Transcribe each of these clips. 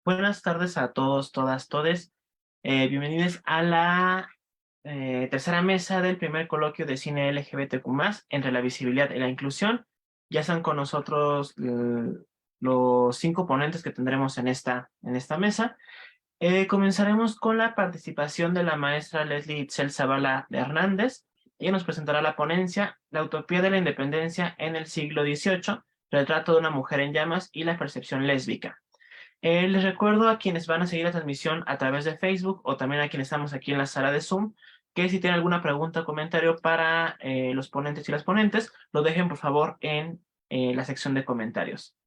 Buenas tardes a todos, todas, todes. Bienvenidos a la tercera mesa del primer coloquio de cine LGBTQ+, entre la visibilidad y la inclusión. Ya están con nosotros los 5 ponentes que tendremos en esta mesa. Comenzaremos con la participación de la maestra Leslie Itzel Zavala de Hernández. Ella nos presentará la ponencia La utopía de la independencia en el siglo XVIII, retrato de una mujer en llamas y la percepción lésbica. Les recuerdo a quienes van a seguir la transmisión a través de Facebook o también a quienes estamos aquí en la sala de Zoom, que si tienen alguna pregunta o comentario para los ponentes y las ponentes, lo dejen por favor en la sección de comentarios.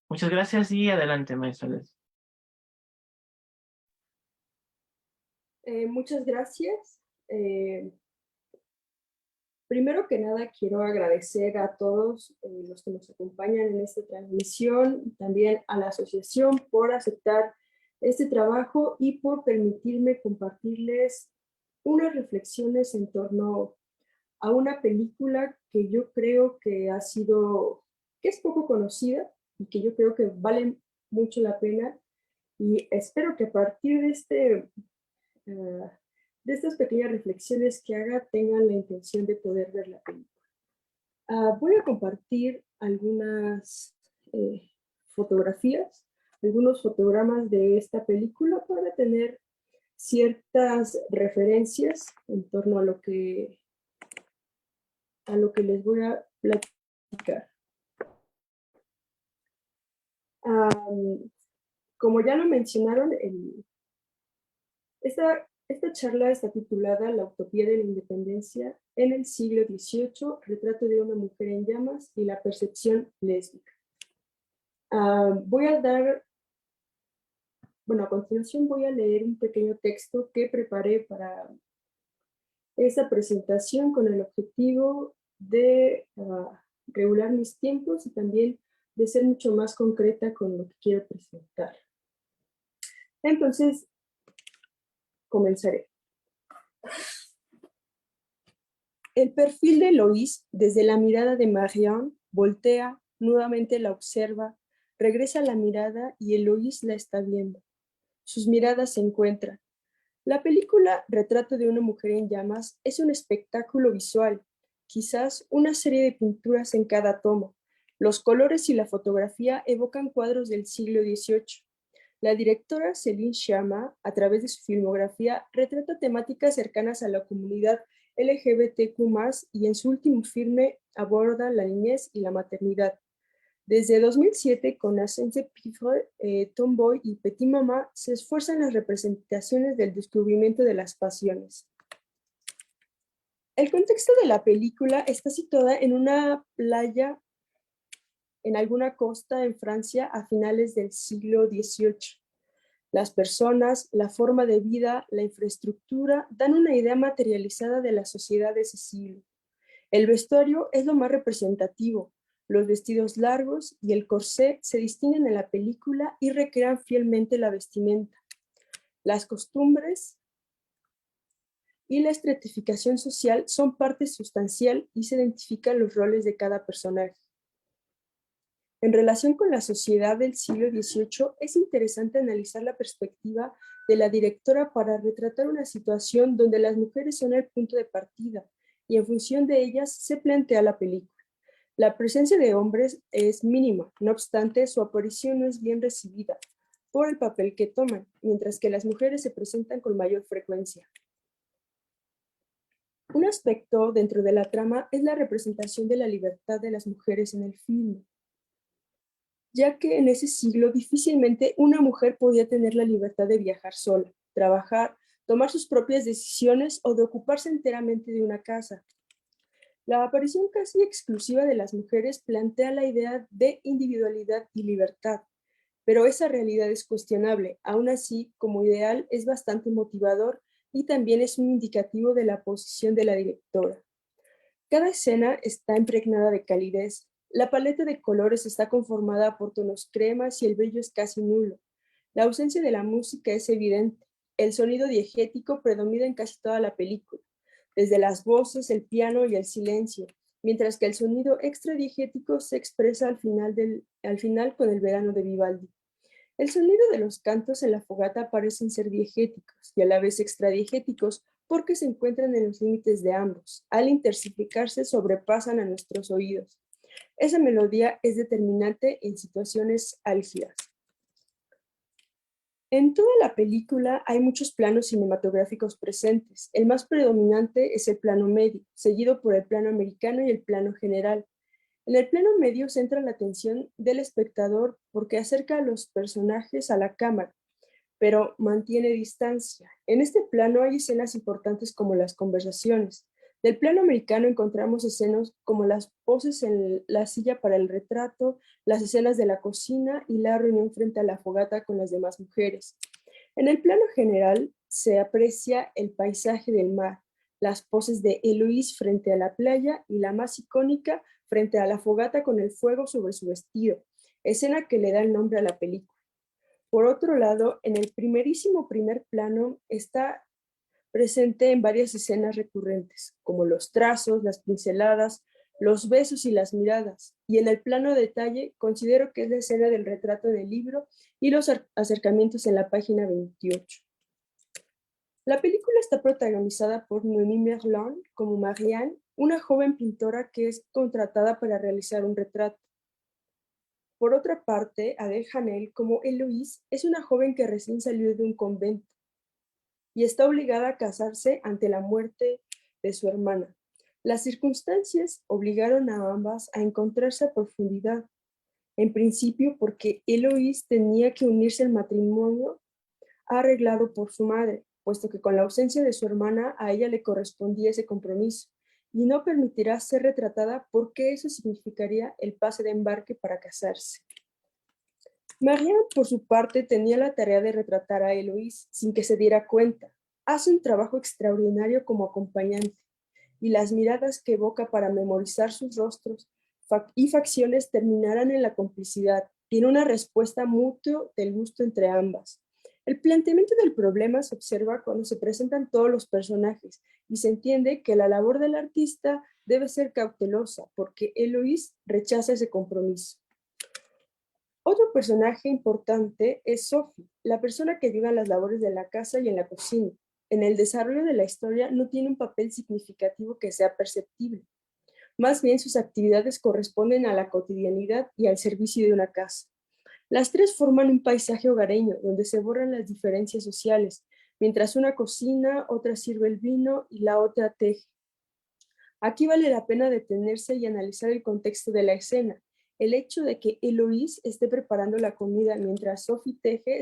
Muchas gracias y adelante, maestra Les. Muchas gracias. Primero que nada, quiero agradecer a todos los que nos acompañan en esta transmisión, y también a la asociación por aceptar este trabajo y por permitirme compartirles unas reflexiones en torno a una película que yo creo que que es poco conocida y que yo creo que vale mucho la pena, y espero que a partir uh, de estas pequeñas reflexiones que haga tengan la intención de poder ver la película. Voy a compartir algunas fotografías, algunos fotogramas de esta película para tener ciertas referencias en torno a lo que les voy a platicar. Como ya lo mencionaron, esta charla está titulada La utopía de la independencia en el siglo XVIII, retrato de una mujer en llamas y la percepción lésbica. A continuación voy a leer un pequeño texto que preparé para esta presentación con el objetivo de regular mis tiempos y también de ser mucho más concreta con lo que quiero presentar. Entonces, comenzaré. El perfil de Eloís, desde la mirada de Marianne, voltea, nuevamente la observa, regresa la mirada y Eloís la está viendo. Sus miradas se encuentran. La película Retrato de una mujer en llamas es un espectáculo visual, quizás una serie de pinturas en cada toma. Los colores y la fotografía evocan cuadros del siglo XVIII. La directora Céline Sciamma, a través de su filmografía, retrata temáticas cercanas a la comunidad LGBTQ+, y en su último filme aborda la niñez y la maternidad. Desde 2007, con Ascensé Pifre, Tomboy y Petit Mama, se esfuerzan las representaciones del descubrimiento de las pasiones. El contexto de la película está situada en una playa en alguna costa en Francia a finales del siglo XVIII. Las personas, la forma de vida, la infraestructura dan una idea materializada de la sociedad de ese siglo. El vestuario es lo más representativo. Los vestidos largos y el corsé se distinguen en la película y recrean fielmente la vestimenta. Las costumbres y la estratificación social son parte sustancial y se identifican los roles de cada personaje. En relación con la sociedad del siglo XVIII, es interesante analizar la perspectiva de la directora para retratar una situación donde las mujeres son el punto de partida y en función de ellas se plantea la película. La presencia de hombres es mínima, no obstante, su aparición no es bien recibida por el papel que toman, mientras que las mujeres se presentan con mayor frecuencia. Un aspecto dentro de la trama es la representación de la libertad de las mujeres en el filme, ya que en ese siglo difícilmente una mujer podía tener la libertad de viajar sola, trabajar, tomar sus propias decisiones o de ocuparse enteramente de una casa. La aparición casi exclusiva de las mujeres plantea la idea de individualidad y libertad, pero esa realidad es cuestionable. Aún así, como ideal, es bastante motivador y también es un indicativo de la posición de la directora. Cada escena está impregnada de calidez. La paleta de colores está conformada por tonos cremas y el brillo es casi nulo. La ausencia de la música es evidente. El sonido diegético predomina en casi toda la película, desde las voces, el piano y el silencio, mientras que el sonido extradiegético se expresa al final con el verano de Vivaldi. El sonido de los cantos en la fogata parecen ser diegéticos y a la vez extradiegéticos porque se encuentran en los límites de ambos. Al intensificarse sobrepasan a nuestros oídos. Esa melodía es determinante en situaciones álgidas. En toda la película hay muchos planos cinematográficos presentes. El más predominante es el plano medio, seguido por el plano americano y el plano general. En el plano medio centra la atención del espectador porque acerca a los personajes a la cámara, pero mantiene distancia. En este plano hay escenas importantes como las conversaciones. Del plano americano encontramos escenas como las poses en la silla para el retrato, las escenas de la cocina y la reunión frente a la fogata con las demás mujeres. En el plano general se aprecia el paisaje del mar, las poses de Eloise frente a la playa y la más icónica frente a la fogata con el fuego sobre su vestido, escena que le da el nombre a la película. Por otro lado, en el primerísimo primer plano está presente en varias escenas recurrentes, como los trazos, las pinceladas, los besos y las miradas. Y en el plano detalle, considero que es la escena del retrato del libro y los acercamientos en la página 28. La película está protagonizada por Noémie Merlan como Marianne, una joven pintora que es contratada para realizar un retrato. Por otra parte, Adèle Haenel como Eloise es una joven que recién salió de un convento y está obligada a casarse ante la muerte de su hermana. Las circunstancias obligaron a ambas a encontrarse a profundidad, en principio porque Eloise tenía que unirse al matrimonio arreglado por su madre, puesto que con la ausencia de su hermana a ella le correspondía ese compromiso, y no permitirá ser retratada porque eso significaría el pase de embarque para casarse. Marianne, por su parte, tenía la tarea de retratar a Eloise sin que se diera cuenta. Hace un trabajo extraordinario como acompañante, y las miradas que evoca para memorizar sus rostros y facciones terminarán en la complicidad y en una respuesta mutua del gusto entre ambas. El planteamiento del problema se observa cuando se presentan todos los personajes y se entiende que la labor del artista debe ser cautelosa porque Eloise rechaza ese compromiso. Otro personaje importante es Sophie, la persona que ayuda en las labores de la casa y en la cocina. En el desarrollo de la historia no tiene un papel significativo que sea perceptible. Más bien sus actividades corresponden a la cotidianidad y al servicio de una casa. Las tres forman un paisaje hogareño donde se borran las diferencias sociales, mientras una cocina, otra sirve el vino y la otra teje. Aquí vale la pena detenerse y analizar el contexto de la escena. El hecho de que Eloise esté preparando la comida mientras Sophie teje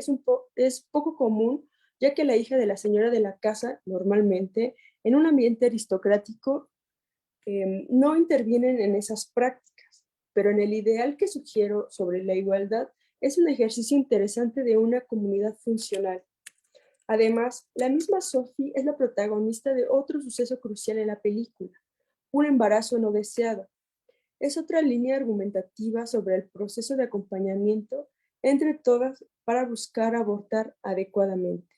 es poco común, ya que la hija de la señora de la casa, normalmente, en un ambiente aristocrático, no intervienen en esas prácticas. Pero en el ideal que sugiero sobre la igualdad, es un ejercicio interesante de una comunidad funcional. Además, la misma Sophie es la protagonista de otro suceso crucial en la película, un embarazo no deseado. Es otra línea argumentativa sobre el proceso de acompañamiento entre todas para buscar abortar adecuadamente.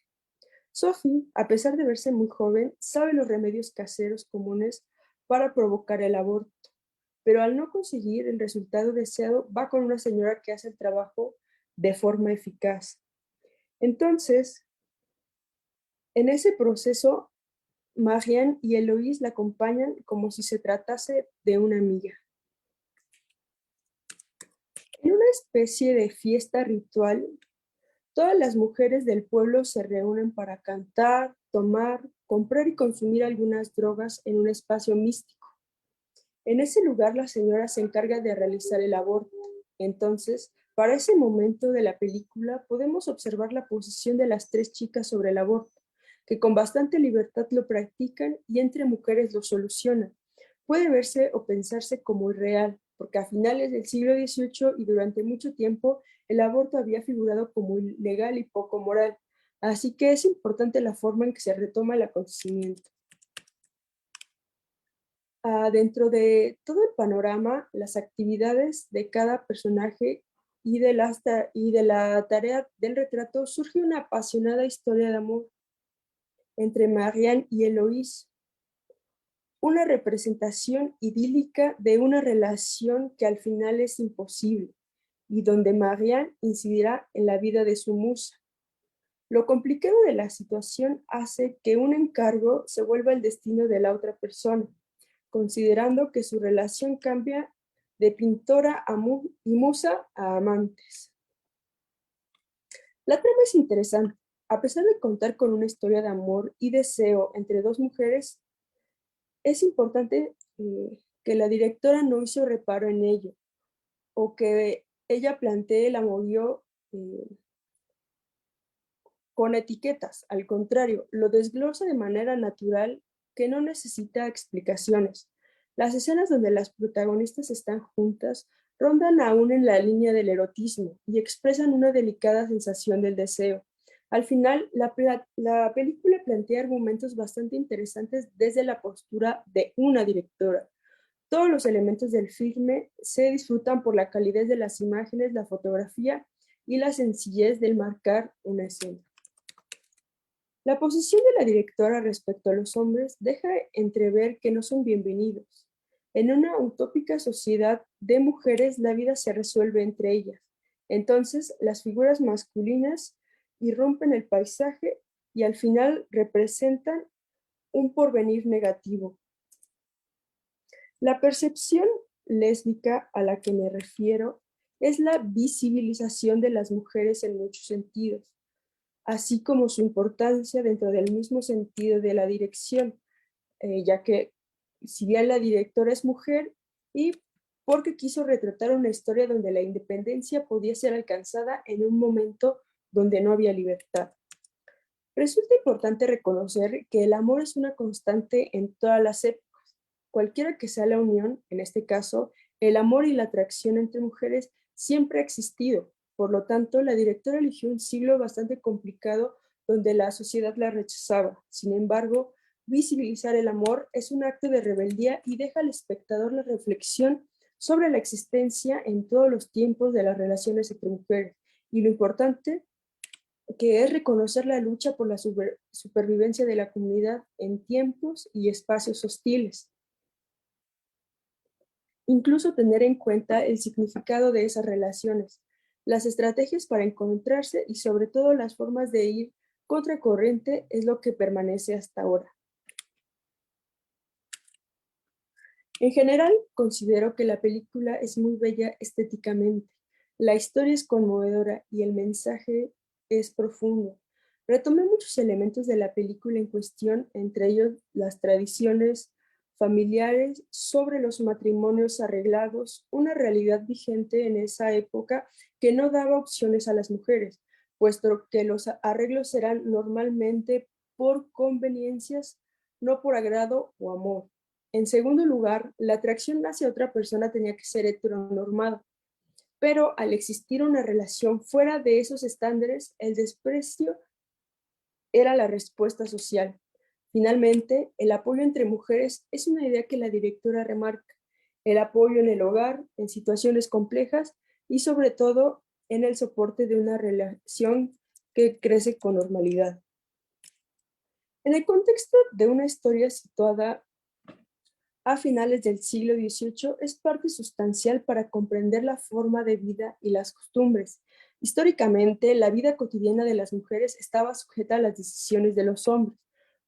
Sophie, a pesar de verse muy joven, sabe los remedios caseros comunes para provocar el aborto, pero al no conseguir el resultado deseado, va con una señora que hace el trabajo de forma eficaz. Entonces, en ese proceso, Marianne y Eloise la acompañan como si se tratase de una amiga. En una especie de fiesta ritual, todas las mujeres del pueblo se reúnen para cantar, tomar, comprar y consumir algunas drogas en un espacio místico. En ese lugar la señora se encarga de realizar el aborto. Entonces, para ese momento de la película podemos observar la posición de las tres chicas sobre el aborto, que con bastante libertad lo practican y entre mujeres lo solucionan. Puede verse o pensarse como irreal, porque a finales del siglo XVIII y durante mucho tiempo el aborto había figurado como ilegal y poco moral, así que es importante la forma en que se retoma el acontecimiento. Dentro de todo el panorama, las actividades de cada personaje y de la tarea del retrato, surge una apasionada historia de amor entre Marianne y Eloise, una representación idílica de una relación que al final es imposible, y donde Marianne incidirá en la vida de su musa. Lo complicado de la situación hace que un encargo se vuelva el destino de la otra persona, considerando que su relación cambia de pintora y musa a amantes. La trama es interesante. A pesar de contar con una historia de amor y deseo entre dos mujeres, es importante que la directora no hizo reparo en ello o que ella plantee el amorío con etiquetas. Al contrario, lo desglosa de manera natural que no necesita explicaciones. Las escenas donde las protagonistas están juntas rondan aún en la línea del erotismo y expresan una delicada sensación del deseo. Al final, la película plantea argumentos bastante interesantes desde la postura de una directora. Todos los elementos del filme se disfrutan por la calidez de las imágenes, la fotografía y la sencillez del marcar una escena. La posición de la directora respecto a los hombres deja entrever que no son bienvenidos. En una utópica sociedad de mujeres, la vida se resuelve entre ellas. Entonces, las figuras masculinas irrumpen el paisaje y al final representan un porvenir negativo. La percepción lésbica a la que me refiero es la visibilización de las mujeres en muchos sentidos, así como su importancia dentro del mismo sentido de la dirección, ya que si bien la directora es mujer y porque quiso retratar una historia donde la independencia podía ser alcanzada en un momento donde no había libertad. Resulta importante reconocer que el amor es una constante en todas las épocas. Cualquiera que sea la unión, en este caso, el amor y la atracción entre mujeres siempre ha existido. Por lo tanto, la directora eligió un siglo bastante complicado donde la sociedad la rechazaba. Sin embargo, visibilizar el amor es un acto de rebeldía y deja al espectador la reflexión sobre la existencia en todos los tiempos de las relaciones entre mujeres y lo importante que es reconocer la lucha por la supervivencia de la comunidad en tiempos y espacios hostiles. Incluso tener en cuenta el significado de esas relaciones, las estrategias para encontrarse y sobre todo las formas de ir contracorriente es lo que permanece hasta ahora. En general, considero que la película es muy bella estéticamente, la historia es conmovedora y el mensaje es profundo. Retomé muchos elementos de la película en cuestión, entre ellos las tradiciones familiares sobre los matrimonios arreglados, una realidad vigente en esa época que no daba opciones a las mujeres, puesto que los arreglos eran normalmente por conveniencias, no por agrado o amor. En segundo lugar, la atracción hacia otra persona tenía que ser heteronormada, pero al existir una relación fuera de esos estándares, el desprecio era la respuesta social. Finalmente, el apoyo entre mujeres es una idea que la directora remarca. El apoyo en el hogar, en situaciones complejas y sobre todo en el soporte de una relación que crece con normalidad. En el contexto de una historia situada a finales del siglo XVIII es parte sustancial para comprender la forma de vida y las costumbres. Históricamente, la vida cotidiana de las mujeres estaba sujeta a las decisiones de los hombres.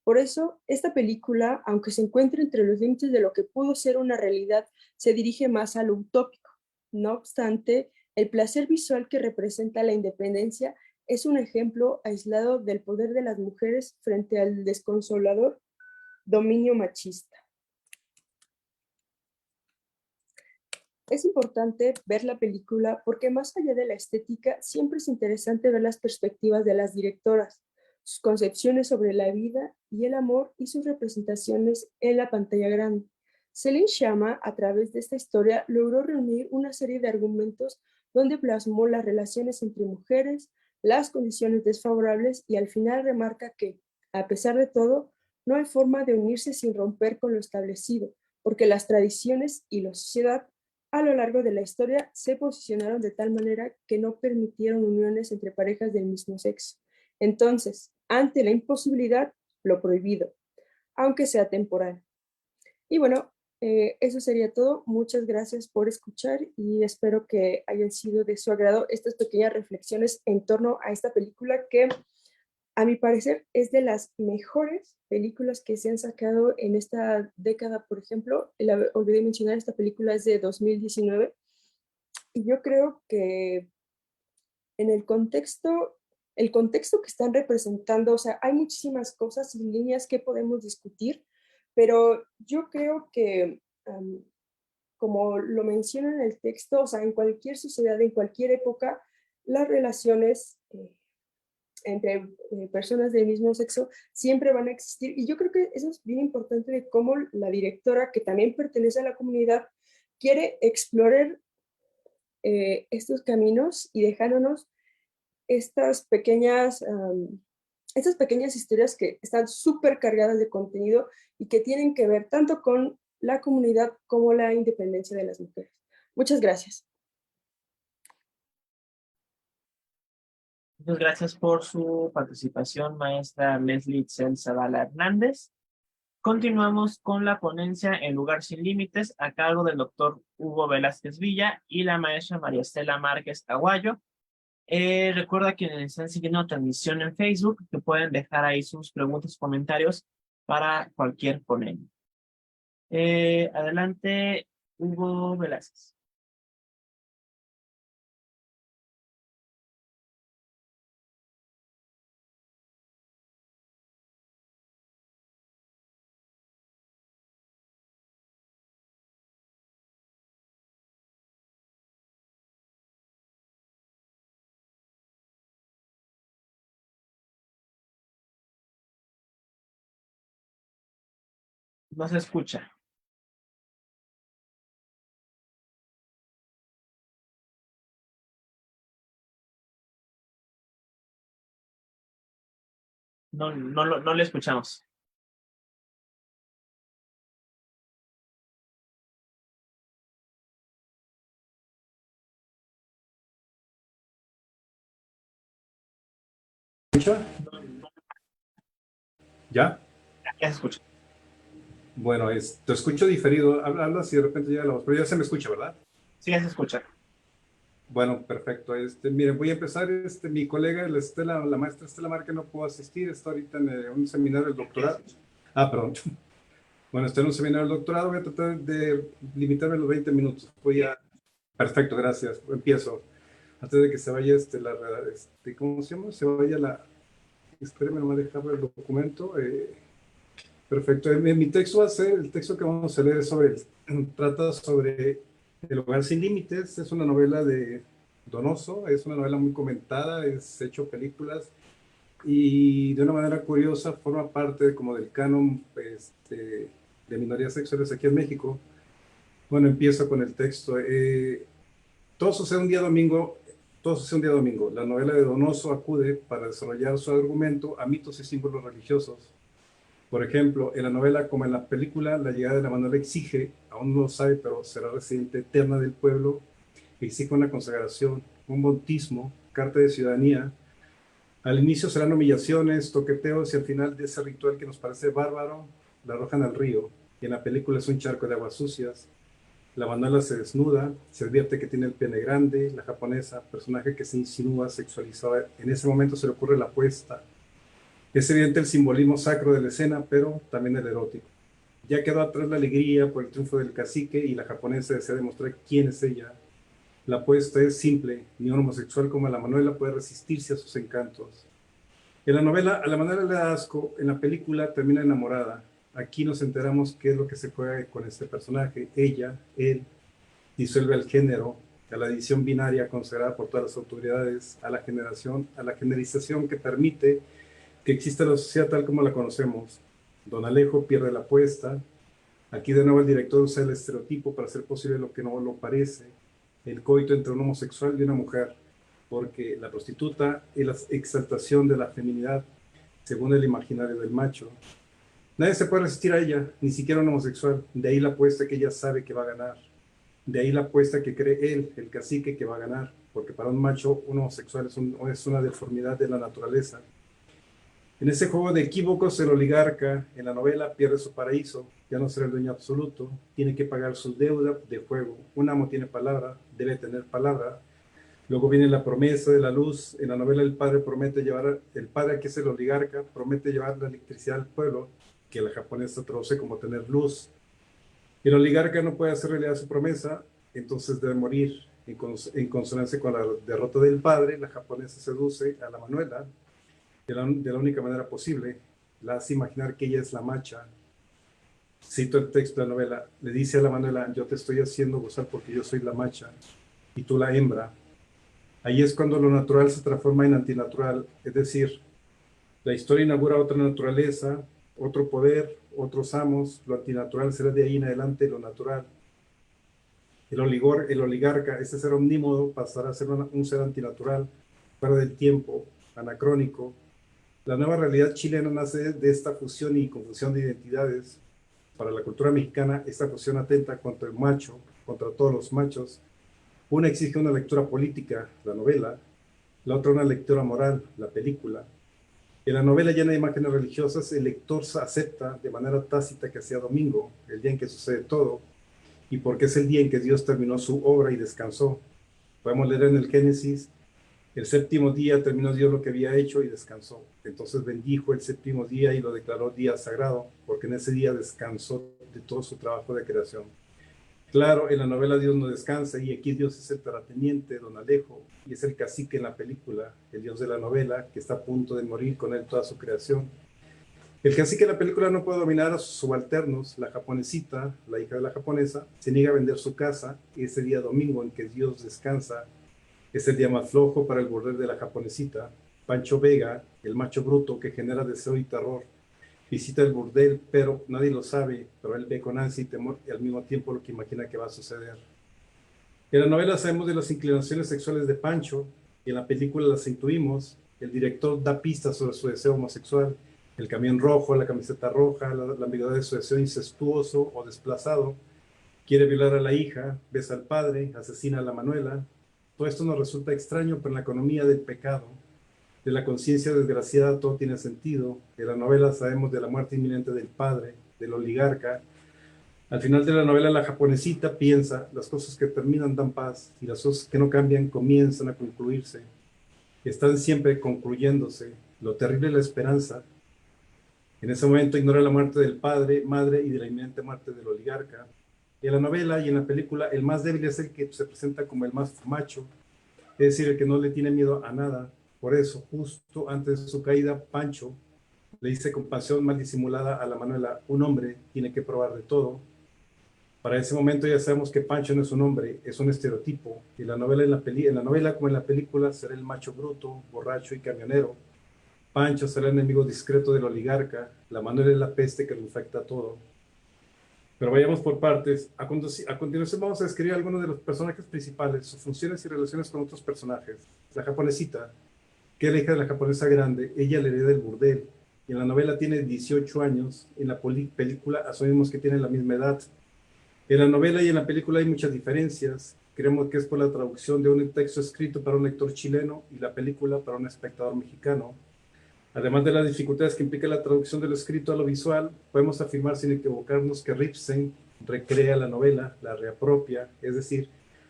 Por eso, esta película, aunque se encuentra entre los límites de lo que pudo ser una realidad, se dirige más a lo utópico. No obstante, el placer visual que representa la independencia es un ejemplo aislado del poder de las mujeres frente al desconsolador dominio machista. Es importante ver la película porque más allá de la estética, siempre es interesante ver las perspectivas de las directoras, sus concepciones sobre la vida y el amor y sus representaciones en la pantalla grande. Céline Sciamma, a través de esta historia, logró reunir una serie de argumentos donde plasmó las relaciones entre mujeres, las condiciones desfavorables y al final remarca que, a pesar de todo, no hay forma de unirse sin romper con lo establecido, porque las tradiciones y la sociedad a lo largo de la historia se posicionaron de tal manera que no permitieron uniones entre parejas del mismo sexo. Entonces, ante la imposibilidad, lo prohibido, aunque sea temporal. Y bueno, Eso sería todo. Muchas gracias por escuchar y espero que hayan sido de su agrado estas pequeñas reflexiones en torno a esta película que, a mi parecer, es de las mejores películas que se han sacado en esta década. Por ejemplo, olvidé mencionar, esta película es de 2019 y yo creo que en el contexto que están representando, o sea, hay muchísimas cosas y líneas que podemos discutir, pero yo creo que, como lo menciona en el texto, o sea, en cualquier sociedad, en cualquier época, las relaciones entre personas del mismo sexo siempre van a existir. Y yo creo que eso es bien importante de cómo la directora, que también pertenece a la comunidad, quiere explorar estos caminos y dejándonos estas estas pequeñas historias que están súper cargadas de contenido y que tienen que ver tanto con la comunidad como la independencia de las mujeres. Muchas gracias. Muchas gracias por su participación, maestra Leslie Itzel Zavala Hernández. Continuamos con la ponencia En Lugar Sin Límites a cargo del doctor Hugo Velázquez Villa y la maestra María Estela Márquez Aguayo. Recuerda quienes están siguiendo la transmisión en Facebook que pueden dejar ahí sus preguntas y comentarios para cualquier ponencia. Adelante, Hugo Velázquez. No se escucha. No le escuchamos. ¿Escucha? ¿Ya? Ya se escucha. Bueno, te escucho diferido. Hablas y de repente llega la voz, pero ya se me escucha, ¿verdad? Sí, ya se escucha. Bueno, perfecto. Miren, voy a empezar. Mi colega, la maestra Estela Márquez, no pudo asistir. Está ahorita en un seminario del doctorado. Ah, perdón. Bueno, está en un seminario del doctorado. Voy a tratar de limitarme a los 20 minutos. Perfecto, gracias. Empiezo. Antes de que se vaya ¿cómo se llama? Se vaya Espérenme, no me deja ver el documento. Perfecto. Mi texto va a ser, el texto que vamos a leer es trata sobre El Hogar Sin Límites. Es una novela de Donoso, es una novela muy comentada, es hecho películas y de una manera curiosa forma parte como del canon de minorías sexuales aquí en México. Bueno, empiezo con el texto. Todo sucede un día domingo. Todo sucede un día domingo. La novela de Donoso acude para desarrollar su argumento a mitos y símbolos religiosos. Por ejemplo, en la novela como en la película, la llegada de la Manuela exige, aún no lo sabe, pero será residente eterna del pueblo, exige una consagración, un bautismo, carta de ciudadanía. Al inicio serán humillaciones, toqueteos y al final de ese ritual que nos parece bárbaro, la arrojan al río. Y en la película es un charco de aguas sucias. La Manuela se desnuda, se advierte que tiene el pene grande, la japonesa, personaje que se insinúa sexualizada. En ese momento se le ocurre la apuesta. Es evidente el simbolismo sacro de la escena, pero también el erótico. Ya quedó atrás la alegría por el triunfo del cacique y la japonesa desea demostrar quién es ella. La apuesta es simple, ni un homosexual como la Manuela puede resistirse a sus encantos. En la novela, a la Manuela le da asco, en la película termina enamorada. Aquí nos enteramos qué es lo que se juega con este personaje. Ella, él, disuelve al género, a la división binaria considerada por todas las autoridades, a la generalización que permite que exista la sociedad tal como la conocemos. Don Alejo pierde la apuesta. Aquí de nuevo el director usa el estereotipo para hacer posible lo que no lo parece, el coito entre un homosexual y una mujer, porque la prostituta es la exaltación de la feminidad según el imaginario del macho. Nadie se puede resistir a ella, ni siquiera un homosexual. De ahí la apuesta que ella sabe que va a ganar. De ahí la apuesta que cree él, el cacique, que va a ganar, porque para un macho un homosexual es una deformidad de la naturaleza. En ese juego de equívocos, el oligarca en la novela pierde su paraíso, ya no será el dueño absoluto, tiene que pagar su deuda de juego. Un amo tiene palabra, debe tener palabra. Luego viene la promesa de la luz. En la novela el padre promete llevar, el padre que es el oligarca, promete llevar la electricidad al pueblo, que la japonesa traduce como tener luz. El oligarca no puede hacer realidad su promesa, entonces debe morir. En consonancia con la derrota del padre, la japonesa seduce a la Manuela de la única manera posible, la hace imaginar que ella es la macha. Cito el texto de la novela, le dice a la Manuela, yo te estoy haciendo gozar porque yo soy la macha y tú la hembra. Ahí es cuando lo natural se transforma en antinatural, es decir, la historia inaugura otra naturaleza, otro poder, otros amos, lo antinatural será de ahí en adelante lo natural. El oligarca, ese ser omnímodo, pasará a ser un ser antinatural, fuera del tiempo, anacrónico. La nueva realidad chilena nace de esta fusión y confusión de identidades. Para la cultura mexicana, esta fusión atenta contra el macho, contra todos los machos. Una exige una lectura política, la novela, la otra una lectura moral, la película. En la novela llena de imágenes religiosas, el lector acepta de manera tácita que sea domingo, el día en que sucede todo, y porque es el día en que Dios terminó su obra y descansó. Podemos leer en el Génesis, el séptimo día terminó Dios lo que había hecho y descansó. Entonces bendijo el séptimo día y lo declaró día sagrado, porque en ese día descansó de todo su trabajo de creación. Claro, en la novela Dios no descansa y aquí Dios es el terrateniente, don Alejo, y es el cacique en la película, el Dios de la novela, que está a punto de morir con él toda su creación. El cacique en la película no puede dominar a sus subalternos. La japonesita, la hija de la japonesa, se niega a vender su casa y ese día domingo en que Dios descansa es el día más flojo para el burdel de la japonesita. Pancho Vega, el macho bruto que genera deseo y terror, visita el burdel, pero nadie lo sabe, pero él ve con ansia y temor y al mismo tiempo lo que imagina que va a suceder. En la novela sabemos de las inclinaciones sexuales de Pancho y en la película las intuimos. El director da pistas sobre su deseo homosexual, el camión rojo, la camiseta roja, la ambigüedad de su deseo incestuoso o desplazado. Quiere violar a la hija, besa al padre, asesina a la Manuela. Todo esto nos resulta extraño, pero en la economía del pecado, de la conciencia desgraciada, todo tiene sentido. En la novela sabemos de la muerte inminente del padre, del oligarca. Al final de la novela, la japonesita piensa, las cosas que terminan dan paz y las cosas que no cambian comienzan a concluirse. Están siempre concluyéndose. Lo terrible es la esperanza. En ese momento ignora la muerte del padre, madre y de la inminente muerte del oligarca. Y en la novela y en la película, el más débil es el que se presenta como el más macho, es decir, el que no le tiene miedo a nada. Por eso, justo antes de su caída, Pancho le dice con pasión mal disimulada a la Manuela, un hombre tiene que probar de todo. Para ese momento ya sabemos que Pancho no es un hombre, es un estereotipo. Y la novela, en la novela como en la película será el macho bruto, borracho y camionero. Pancho será el enemigo discreto del oligarca, la Manuela es la peste que lo infecta todo. Pero vayamos por partes. A continuación vamos a describir algunos de los personajes principales, sus funciones y relaciones con otros personajes. La japonesita, que es la hija de la japonesa grande, ella le hereda el burdel. Y en la novela tiene 18 años, en la película asumimos que tiene la misma edad. En la novela y en la película hay muchas diferencias. Creemos que es por la traducción de un texto escrito para un lector chileno y la película para un espectador mexicano. Además de las dificultades que implica la traducción de lo escrito a lo visual, podemos afirmar sin equivocarnos que Ripstein recrea la novela, la reapropia, es decir,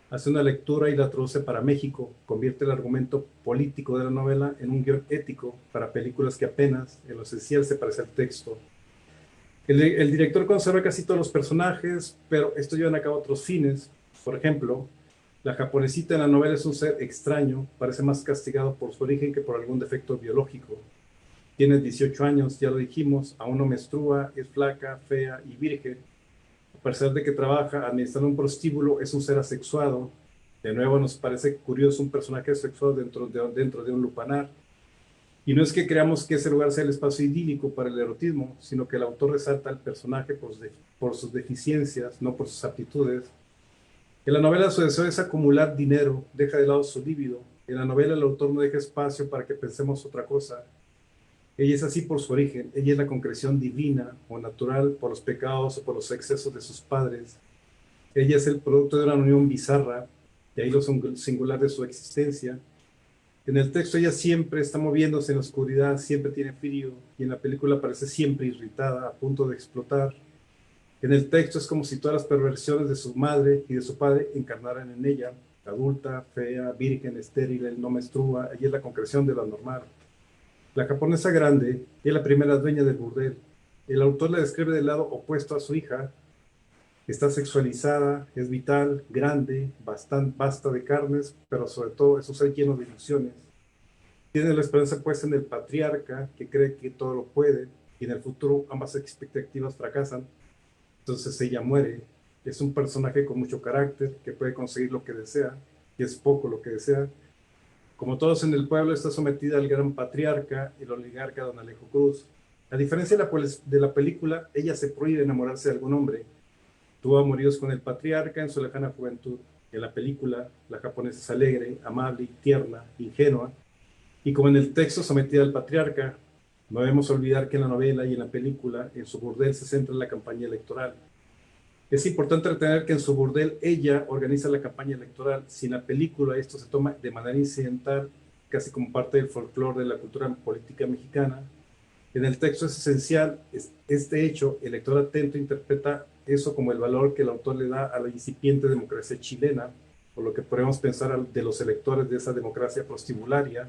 hace una lectura y la traduce para México, convierte el argumento político de la novela en un guión ético para películas que apenas, en lo esencial, se parece al texto. El director conserva casi todos los personajes, pero esto llevan a cabo otros fines. Por ejemplo, la japonesita en la novela es un ser extraño, parece más castigado por su origen que por algún defecto biológico. Tiene 18 años, ya lo dijimos, aún no menstrua, es flaca, fea y virgen. A pesar de que trabaja administrando un prostíbulo, es un ser asexuado. De nuevo nos parece curioso un personaje asexuado dentro de un lupanar. Y no es que creamos que ese lugar sea el espacio idílico para el erotismo, sino que el autor resalta al personaje por sus deficiencias, no por sus aptitudes. En la novela su deseo es acumular dinero, deja de lado su líbido. En la novela el autor no deja espacio para que pensemos otra cosa. Ella es así por su origen, ella es la concreción divina o natural por los pecados o por los excesos de sus padres. Ella es el producto de una unión bizarra, de ahí lo singular de su existencia. En el texto ella siempre está moviéndose en la oscuridad, siempre tiene frío, y en la película parece siempre irritada, a punto de explotar. En el texto es como si todas las perversiones de su madre y de su padre encarnaran en ella, adulta, fea, virgen, estéril, no menstrua, ella es la concreción de lo normal. La japonesa grande es la primera dueña del burdel. El autor la describe del lado opuesto a su hija. Está sexualizada, es vital, grande, bastante vasta de carnes, pero sobre todo es un ser lleno de ilusiones. Tiene la esperanza puesta en el patriarca, que cree que todo lo puede, y en el futuro ambas expectativas fracasan. Entonces ella muere. Es un personaje con mucho carácter, que puede conseguir lo que desea, y es poco lo que desea. Como todos en el pueblo, está sometida al gran patriarca, el oligarca don Alejo Cruz. A diferencia de la película, ella se prohíbe enamorarse de algún hombre. Tuvo amoríos con el patriarca en su lejana juventud. En la película, la japonesa es alegre, amable, tierna, ingenua, y como en el texto sometida al patriarca. No debemos olvidar que en la novela y en la película, en su burdel se centra en la campaña electoral. Es importante retener que en su burdel ella organiza la campaña electoral. Si en la película esto se toma de manera incidental, casi como parte del folclore de la cultura política mexicana, en el texto es esencial este hecho. El lector atento interpreta eso como el valor que el autor le da a la incipiente democracia chilena, por lo que podemos pensar de los electores de esa democracia prostibularia.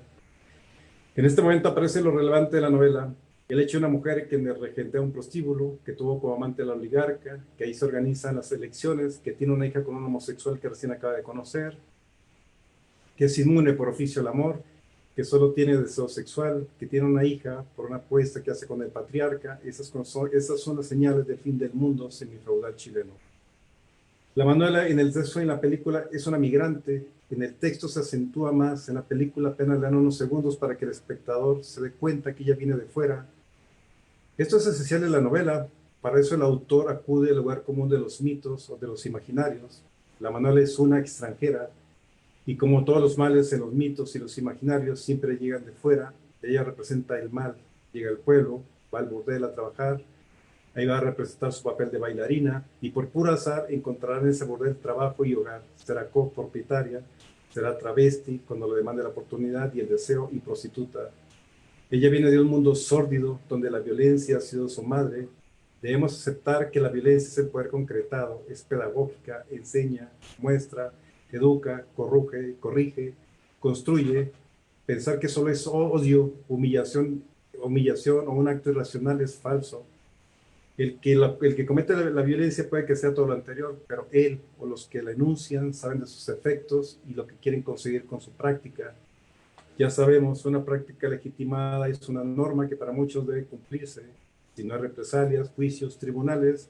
En este momento aparece lo relevante de la novela, el hecho de una mujer que regentea un prostíbulo, que tuvo como amante a la oligarca, que ahí se organizan las elecciones, que tiene una hija con un homosexual que recién acaba de conocer, que es inmune por oficio al amor, que solo tiene deseo sexual, que tiene una hija por una apuesta que hace con el patriarca. Esas son las señales del fin del mundo semifeudal chileno. La Manuela en el texto y en la película es una migrante. En el texto se acentúa más, en la película apenas le dan unos segundos para que el espectador se dé cuenta que ella viene de fuera. Esto es esencial en la novela. Para eso el autor acude al lugar común de los mitos o de los imaginarios. La Manuela es una extranjera, y como todos los males en los mitos y los imaginarios siempre llegan de fuera, ella representa el mal. Llega al pueblo, va al burdel a trabajar, ahí va a representar su papel de bailarina, y por puro azar encontrará en ese burdel trabajo y hogar. Será copropietaria, será travesti cuando le demande la oportunidad y el deseo, y prostituta. Ella viene de un mundo sórdido donde la violencia ha sido su madre. Debemos aceptar que la violencia es el poder concretado, es pedagógica, enseña, muestra, educa, corrige, construye. Pensar que solo es odio, humillación o un acto irracional es falso. El que comete la violencia puede que sea todo lo anterior, pero él o los que la enuncian saben de sus efectos y lo que quieren conseguir con su práctica. Ya sabemos, una práctica legitimada es una norma que para muchos debe cumplirse. Si no hay represalias, juicios, tribunales,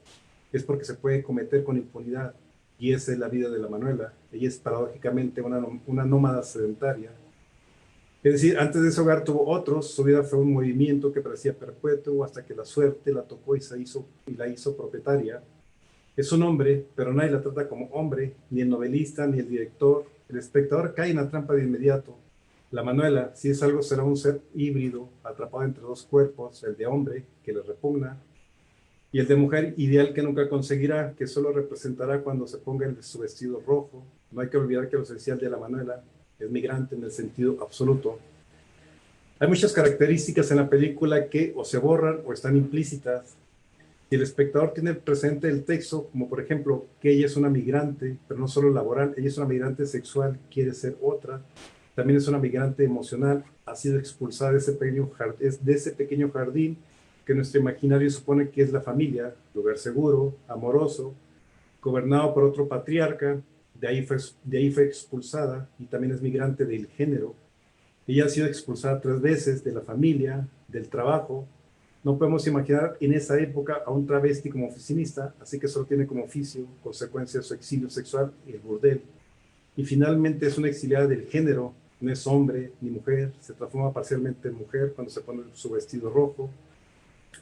es porque se puede cometer con impunidad. Y esa es la vida de la Manuela. Ella es paradójicamente una nómada sedentaria. Es decir, antes de ese hogar tuvo otros. Su vida fue un movimiento que parecía perpetuo hasta que la suerte la tocó y la hizo propietaria. Es un hombre, pero nadie la trata como hombre, ni el novelista, ni el director. El espectador cae en la trampa de inmediato. La Manuela, si es algo, será un ser híbrido, atrapado entre dos cuerpos, el de hombre, que le repugna, y el de mujer ideal, que nunca conseguirá, que solo representará cuando se ponga su vestido rojo. No hay que olvidar que lo esencial de la Manuela es migrante en el sentido absoluto. Hay muchas características en la película que o se borran o están implícitas. Si el espectador tiene presente el texto, como por ejemplo que ella es una migrante, pero no solo laboral, ella es una migrante sexual, quiere ser otra, también es una migrante emocional, ha sido expulsada de ese pequeño jardín que nuestro imaginario supone que es la familia, lugar seguro, amoroso, gobernado por otro patriarca. De ahí fue expulsada, y también es migrante del género. Ella ha sido expulsada 3 veces de la familia, del trabajo. No podemos imaginar en esa época a un travesti como oficinista, así que solo tiene como oficio, consecuencia de su exilio sexual, el burdel. Y finalmente es una exiliada del género, no es hombre ni mujer, se transforma parcialmente en mujer cuando se pone su vestido rojo,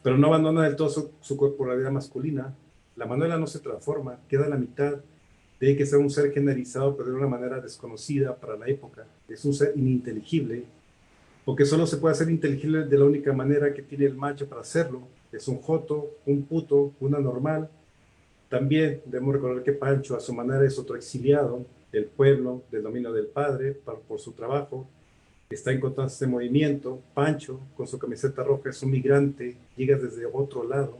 pero no abandona del todo su corporalidad masculina. La Manuela no se transforma, queda a la mitad. De que sea un ser generalizado, pero de una manera desconocida para la época. Es un ser ininteligible, porque solo se puede hacer inteligible de la única manera que tiene el macho para hacerlo. Es un joto, un puto, una normal. También debemos recordar que Pancho, a su manera, es otro exiliado del pueblo, del dominio del padre, por su trabajo. está en constante movimiento. Pancho, con su camiseta roja, es un migrante, llega desde otro lado.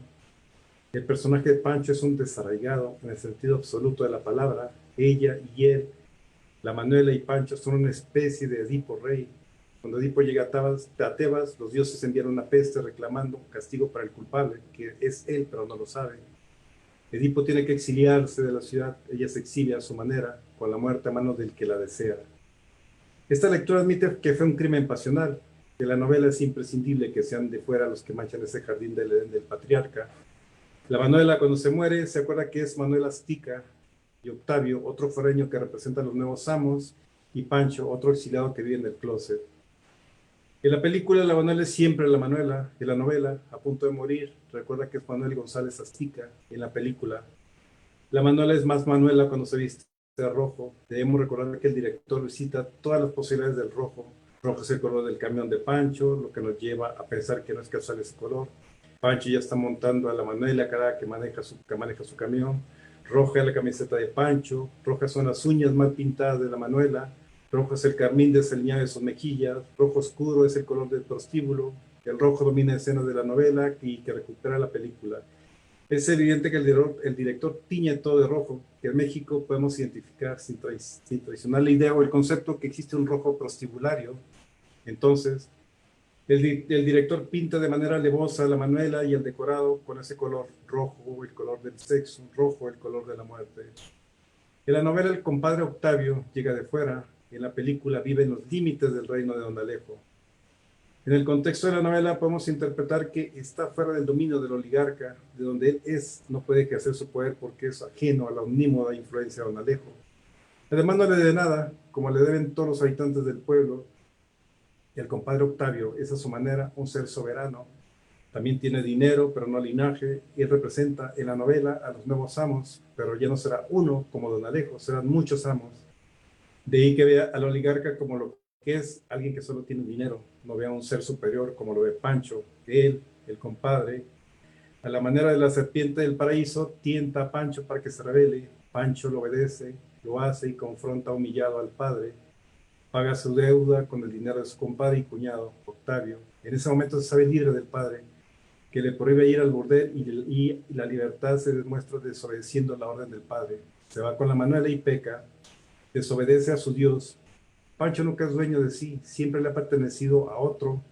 El personaje de Pancho es un desarraigado en el sentido absoluto de la palabra. Ella y él, la Manuela y Pancho, son una especie de Edipo rey. Cuando Edipo llega a Tebas, los dioses envían una peste reclamando un castigo para el culpable, que es él, pero no lo sabe. Edipo tiene que exiliarse de la ciudad, ella se exilia a su manera, con la muerte a manos del que la desea. Esta lectura admite que fue un crimen pasional. De la novela es imprescindible que sean de fuera los que manchan ese jardín del Edén del patriarca. La Manuela, cuando se muere, se acuerda que es Manuel Astica, y Octavio, otro foreño que representa a los nuevos amos, y Pancho, otro exiliado que vive en el closet. En la película, la Manuela es siempre la Manuela. En la novela, a punto de morir, recuerda que es Manuel González Astica. En la película, la Manuela es más Manuela cuando se viste de rojo. Debemos recordar que el director visita todas las posibilidades del rojo. Rojo es el color del camión de Pancho, lo que nos lleva a pensar que no es casual ese color. Pancho ya está montando a la Manuela cada que maneja su camión. Roja es la camiseta de Pancho, rojas son las uñas mal pintadas de la Manuela, rojo es el carmín desaliñado de sus mejillas, rojo oscuro es el color del prostíbulo, el rojo domina escenas de la novela y que recupera la película. Es evidente que el director tiñe todo de rojo, que en México podemos identificar sin traicionar la idea o el concepto que existe un rojo prostibulario. Entonces, el director pinta de manera alevosa la Manuela y el decorado con ese color rojo, el color del sexo, rojo, el color de la muerte. En la novela, el compadre Octavio llega de fuera, en la película vive en los límites del reino de Don Alejo. En el contexto de la novela podemos interpretar que está fuera del dominio del oligarca, de donde él es, no puede ejercer su poder porque es ajeno a la omnímoda influencia de Don Alejo. Además no le debe nada, como le deben todos los habitantes del pueblo. El compadre Octavio es a su manera un ser soberano. También tiene dinero, pero no linaje, y representa en la novela a los nuevos amos, pero ya no será uno como Don Alejo, serán muchos amos. De ahí que vea al oligarca como lo que es alguien que solo tiene dinero, no vea un ser superior como lo ve Pancho, él, el compadre. A la manera de la serpiente del paraíso, tienta a Pancho para que se rebele. Pancho lo obedece, lo hace y confronta humillado al padre. Paga su deuda con el dinero de su compadre y cuñado, Octavio. En ese momento se sabe libre del padre, que le prohíbe ir al burdel y la libertad se demuestra desobedeciendo la orden del padre. Se va con la Manuela y peca, desobedece a su Dios. Pancho nunca es dueño de sí, siempre le ha pertenecido a otro,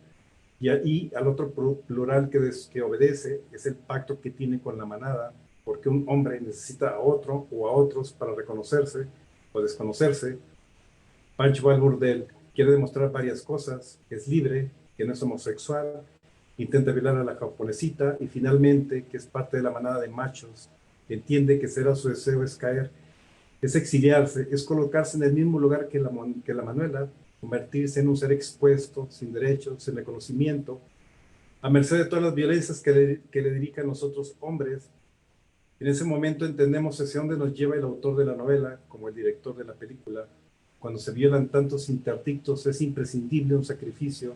y al otro plural que obedece es el pacto que tiene con la manada, porque un hombre necesita a otro o a otros para reconocerse o desconocerse. Pancho va al burdel, quiere demostrar varias cosas, es libre, que no es homosexual, intenta violar a la japonesita y finalmente que es parte de la manada de machos, entiende que será su deseo es caer, es exiliarse, es colocarse en el mismo lugar que la Manuela, convertirse en un ser expuesto, sin derechos, sin reconocimiento, a merced de todas las violencias que le dirigen los otros hombres. En ese momento entendemos hacia dónde nos lleva el autor de la novela, como el director de la película. Cuando se violan tantos interdictos es imprescindible un sacrificio.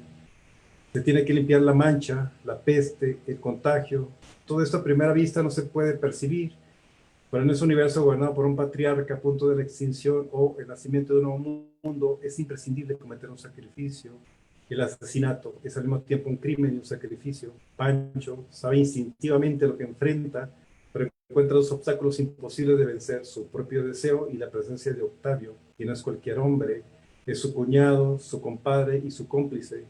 Se tiene que limpiar la mancha, la peste, el contagio. Todo esto a primera vista no se puede percibir, pero en ese universo gobernado por un patriarca a punto de la extinción o el nacimiento de un nuevo mundo es imprescindible cometer un sacrificio. El asesinato es al mismo tiempo un crimen y un sacrificio. Pancho sabe instintivamente lo que enfrenta, pero encuentra los obstáculos imposibles de vencer, su propio deseo y la presencia de Octavio, que no es cualquier hombre, es su cuñado, su compadre y su cómplice.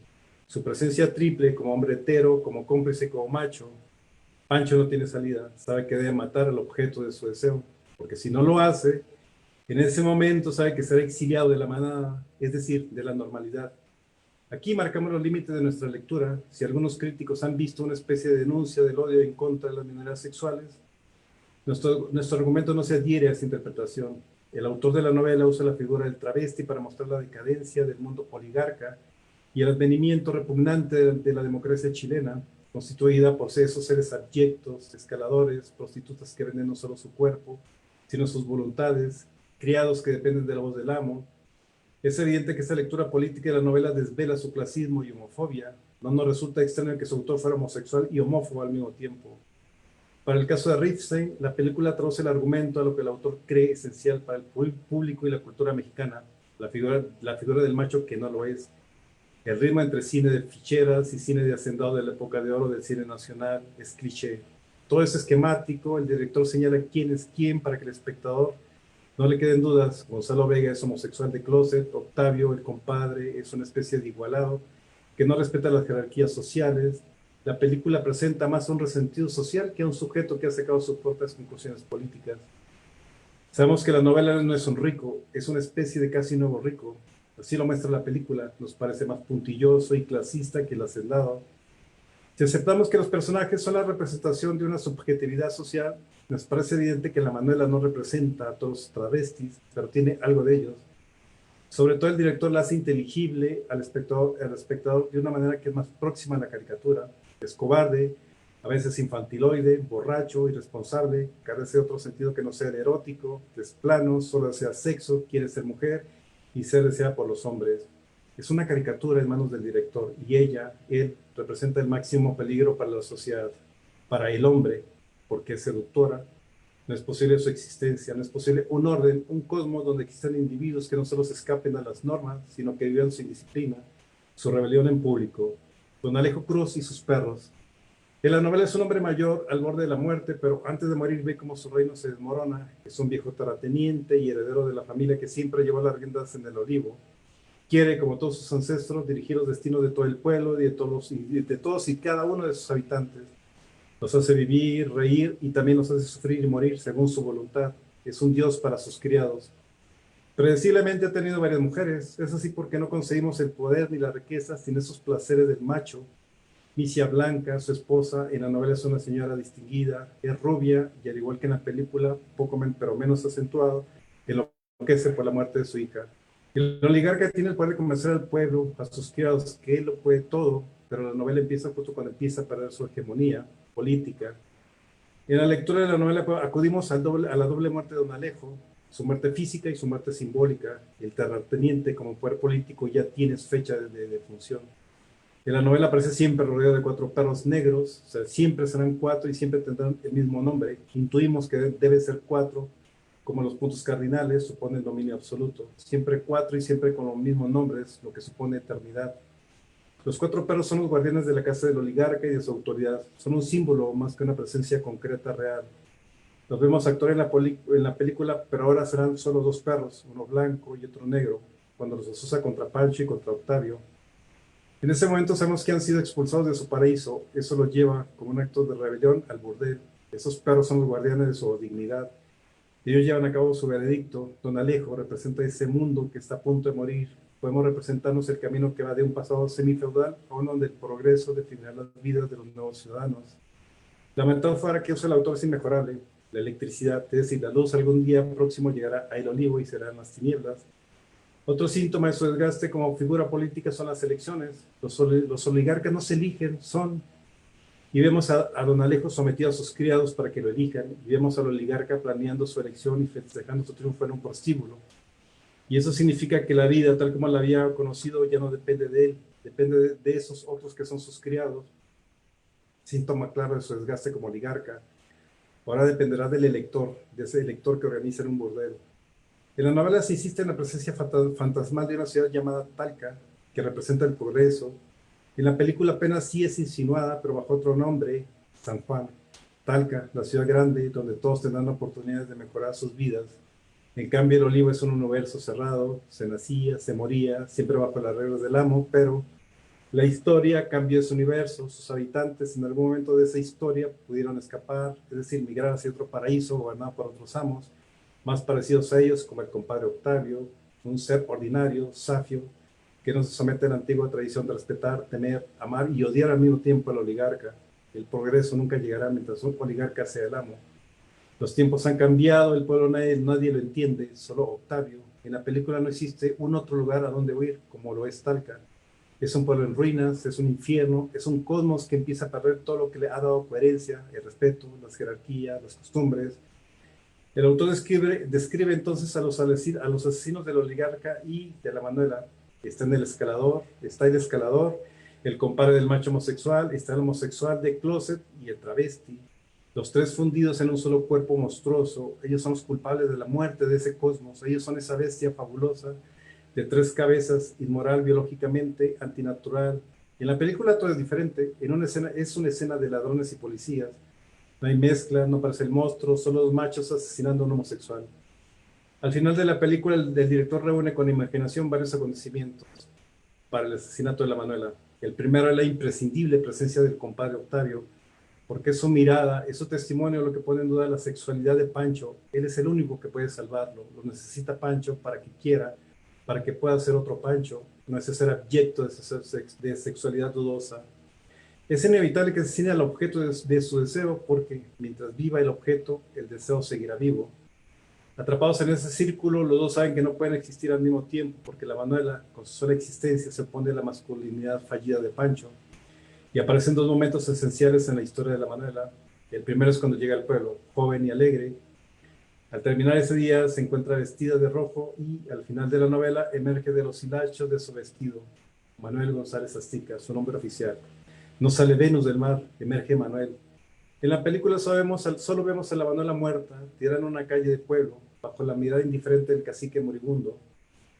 Su presencia triple como hombre hetero, como cómplice, como macho. Pancho no tiene salida, sabe que debe matar al objeto de su deseo, porque si no lo hace, en ese momento sabe que será exiliado de la manada, es decir, de la normalidad. Aquí marcamos los límites de nuestra lectura. Si algunos críticos han visto una especie de denuncia del odio en contra de las minorías sexuales, nuestro argumento no se adhiere a esa interpretación. El autor de la novela usa la figura del travesti para mostrar la decadencia del mundo oligarca y el advenimiento repugnante de la democracia chilena, constituida por esos seres abyectos, escaladores, prostitutas que venden no solo su cuerpo, sino sus voluntades, criados que dependen de la voz del amo. Es evidente que esta lectura política de la novela desvela su clasismo y homofobia. No nos resulta extraño que su autor fuera homosexual y homófobo al mismo tiempo. Para el caso de Ripstein, la película traduce el argumento a lo que el autor cree esencial para el público y la cultura mexicana, la figura del macho que no lo es. El ritmo entre cine de ficheras y cine de hacendado de la época de oro del cine nacional es cliché. Todo es esquemático, el director señala quién es quién para que el espectador no le queden dudas. Gonzalo Vega es homosexual de closet, Octavio, el compadre, es una especie de igualado que no respeta las jerarquías sociales. La película presenta más a un resentido social que a un sujeto que ha sacado sus propias conclusiones políticas. Sabemos que la novela no es un rico, es una especie de casi nuevo rico. Así lo muestra la película, nos parece más puntilloso y clasista que el hacendado. Si aceptamos que los personajes son la representación de una subjetividad social, nos parece evidente que la Manuela no representa a todos los travestis, pero tiene algo de ellos. Sobre todo el director la hace inteligible al espectador de una manera que es más próxima a la caricatura. Es cobarde, a veces infantiloide, borracho, irresponsable, carece de otro sentido que no sea el erótico, es plano, solo desea sexo, quiere ser mujer y ser deseada por los hombres. Es una caricatura en manos del director y él, representa el máximo peligro para la sociedad, para el hombre, porque es seductora. No es posible su existencia, no es posible un orden, un cosmos donde existan individuos que no solo se escapen a las normas, sino que vivan sin disciplina, su rebelión en público. Don Alejo Cruz y sus perros. En la novela es un hombre mayor al borde de la muerte, pero antes de morir ve cómo su reino se desmorona. Es un viejo terrateniente y heredero de la familia que siempre llevó las riendas en el olivo. Quiere, como todos sus ancestros, dirigir los destinos de todo el pueblo y de todos y cada uno de sus habitantes. Los hace vivir, reír y también los hace sufrir y morir según su voluntad. Es un dios para sus criados. Predeciblemente ha tenido varias mujeres. Es así porque no conseguimos el poder ni la riqueza sin esos placeres del macho. Misia Blanca, su esposa, en la novela es una señora distinguida, es rubia y al igual que en la película, pero menos acentuado, enloquece por la muerte de su hija. El oligarca tiene el poder de convencer al pueblo, a sus criados, que él lo puede todo, pero la novela empieza justo cuando empieza a perder su hegemonía política. En la lectura de la novela acudimos a la doble muerte de Don Alejo, su muerte física y su muerte simbólica. El terrateniente como poder político ya tiene fecha de función. En la novela aparece siempre rodeado de 4 perros negros, o sea, siempre serán 4 y siempre tendrán el mismo nombre. Intuimos que debe ser 4, como los puntos cardinales suponen dominio absoluto. Siempre 4 y siempre con los mismos nombres, lo que supone eternidad. Los 4 perros son los guardianes de la casa del oligarca y de su autoridad. Son un símbolo más que una presencia concreta real. Los vemos actuar en la película, pero ahora serán solo 2 perros, uno blanco y otro negro, cuando los asocia contra Pancho y contra Octavio. En ese momento sabemos que han sido expulsados de su paraíso. Eso los lleva, como un acto de rebelión, al burdel. Esos perros son los guardianes de su dignidad. Ellos llevan a cabo su veredicto. Don Alejo representa ese mundo que está a punto de morir. Podemos representarnos el camino que va de un pasado semifeudal a uno donde el progreso definirá las vidas de los nuevos ciudadanos. La metáfora que usa el autor es inmejorable. La electricidad, es decir, la luz algún día próximo llegará a El Olivo y serán las tinieblas. Otro síntoma de su desgaste como figura política son las elecciones. Los oligarcas no se eligen, son. Y vemos a don Alejo sometido a sus criados para que lo elijan. Y vemos al oligarca planeando su elección y festejando su triunfo en un prostíbulo. Y eso significa que la vida, tal como la había conocido, ya no depende de él. Depende de esos otros que son sus criados. Síntoma claro de su desgaste como oligarca. Ahora dependerá del elector, de ese elector que organiza en un burdel. En la novela se insiste en la presencia fantasmal de una ciudad llamada Talca, que representa el progreso. En la película apenas sí es insinuada, pero bajo otro nombre, San Juan. Talca, la ciudad grande, donde todos tendrán oportunidades de mejorar sus vidas. En cambio, El Olivo es un universo cerrado, se nacía, se moría, siempre bajo las reglas del amo, pero la historia cambió ese universo. Sus habitantes en algún momento de esa historia pudieron escapar, es decir, migrar hacia otro paraíso gobernado por otros amos, más parecidos a ellos, como el compadre Octavio, un ser ordinario, safio, que no se somete a la antigua tradición de respetar, temer, amar y odiar al mismo tiempo al oligarca. El progreso nunca llegará mientras un oligarca sea el amo. Los tiempos han cambiado, el pueblo nadie lo entiende, solo Octavio. En la película no existe un otro lugar a donde huir, como lo es Talca. Es un pueblo en ruinas, es un infierno, es un cosmos que empieza a perder todo lo que le ha dado coherencia, el respeto, las jerarquías, las costumbres. El autor describe entonces a los asesinos del oligarca y de la Manuela. Está el escalador, el compadre del macho homosexual, está el homosexual de closet y el travesti. Los 3 fundidos en un solo cuerpo monstruoso. Ellos son los culpables de la muerte de ese cosmos. Ellos son esa bestia fabulosa, de 3 cabezas, inmoral biológicamente, antinatural. En la película todo es diferente. En una escena, es una escena de ladrones y policías. No hay mezcla, no aparece el monstruo, solo dos machos asesinando a un homosexual. Al final de la película, el director reúne con imaginación varios acontecimientos para el asesinato de la Manuela. El primero es la imprescindible presencia del compadre Octavio, porque es su mirada, es su testimonio lo que pone en duda la sexualidad de Pancho. Él es el único que puede salvarlo. Lo necesita Pancho para que quiera, para que pueda ser otro Pancho. No es ser abyecto de sexualidad dudosa. Es inevitable que asesine al objeto de su deseo, porque mientras viva el objeto, el deseo seguirá vivo. Atrapados en ese círculo, los dos saben que no pueden existir al mismo tiempo, porque la Manuela, con su sola existencia, se opone a la masculinidad fallida de Pancho. Y aparecen dos momentos esenciales en la historia de la Manuela. El primero es cuando llega al pueblo, joven y alegre. Al terminar ese día se encuentra vestida de rojo y al final de la novela emerge de los hilachos de su vestido. Manuel González Astica, su nombre oficial. No sale Venus del mar, emerge Manuel. En la película solo vemos a la Manuela muerta, tirada en una calle de pueblo, bajo la mirada indiferente del cacique moribundo.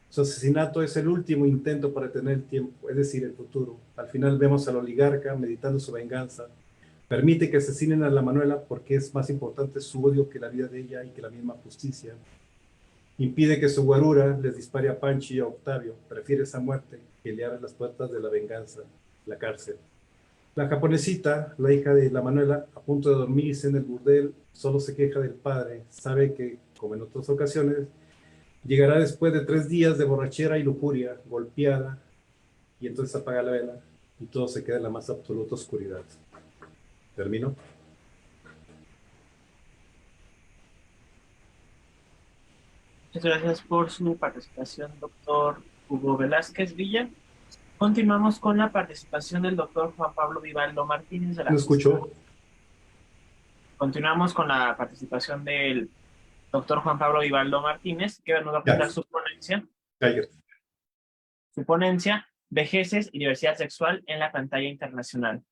Su asesinato es el último intento para detener el tiempo, es decir, el futuro. Al final vemos al oligarca meditando su venganza. Permite que asesinen a la Manuela porque es más importante su odio que la vida de ella y que la misma justicia. Impide que su guarura les dispare a Pancho y a Octavio. Prefiere esa muerte que le abre las puertas de la venganza, la cárcel. La japonesita, la hija de la Manuela, a punto de dormirse en el burdel, solo se queja del padre. Sabe que, como en otras ocasiones, llegará después de 3 días de borrachera y lujuria, golpeada, y entonces apaga la vela y todo se queda en la más absoluta oscuridad. ¿Termino? Muchas gracias por su participación, doctor Hugo Velázquez Villa. Continuamos con la participación del doctor Juan Pablo Vivaldo Martínez de la ¿No escucho? Continuamos con la participación del doctor Juan Pablo Vivaldo Martínez, que nos va a Ya, presentar cállate. su ponencia, Vejeces y diversidad sexual en la pantalla internacional.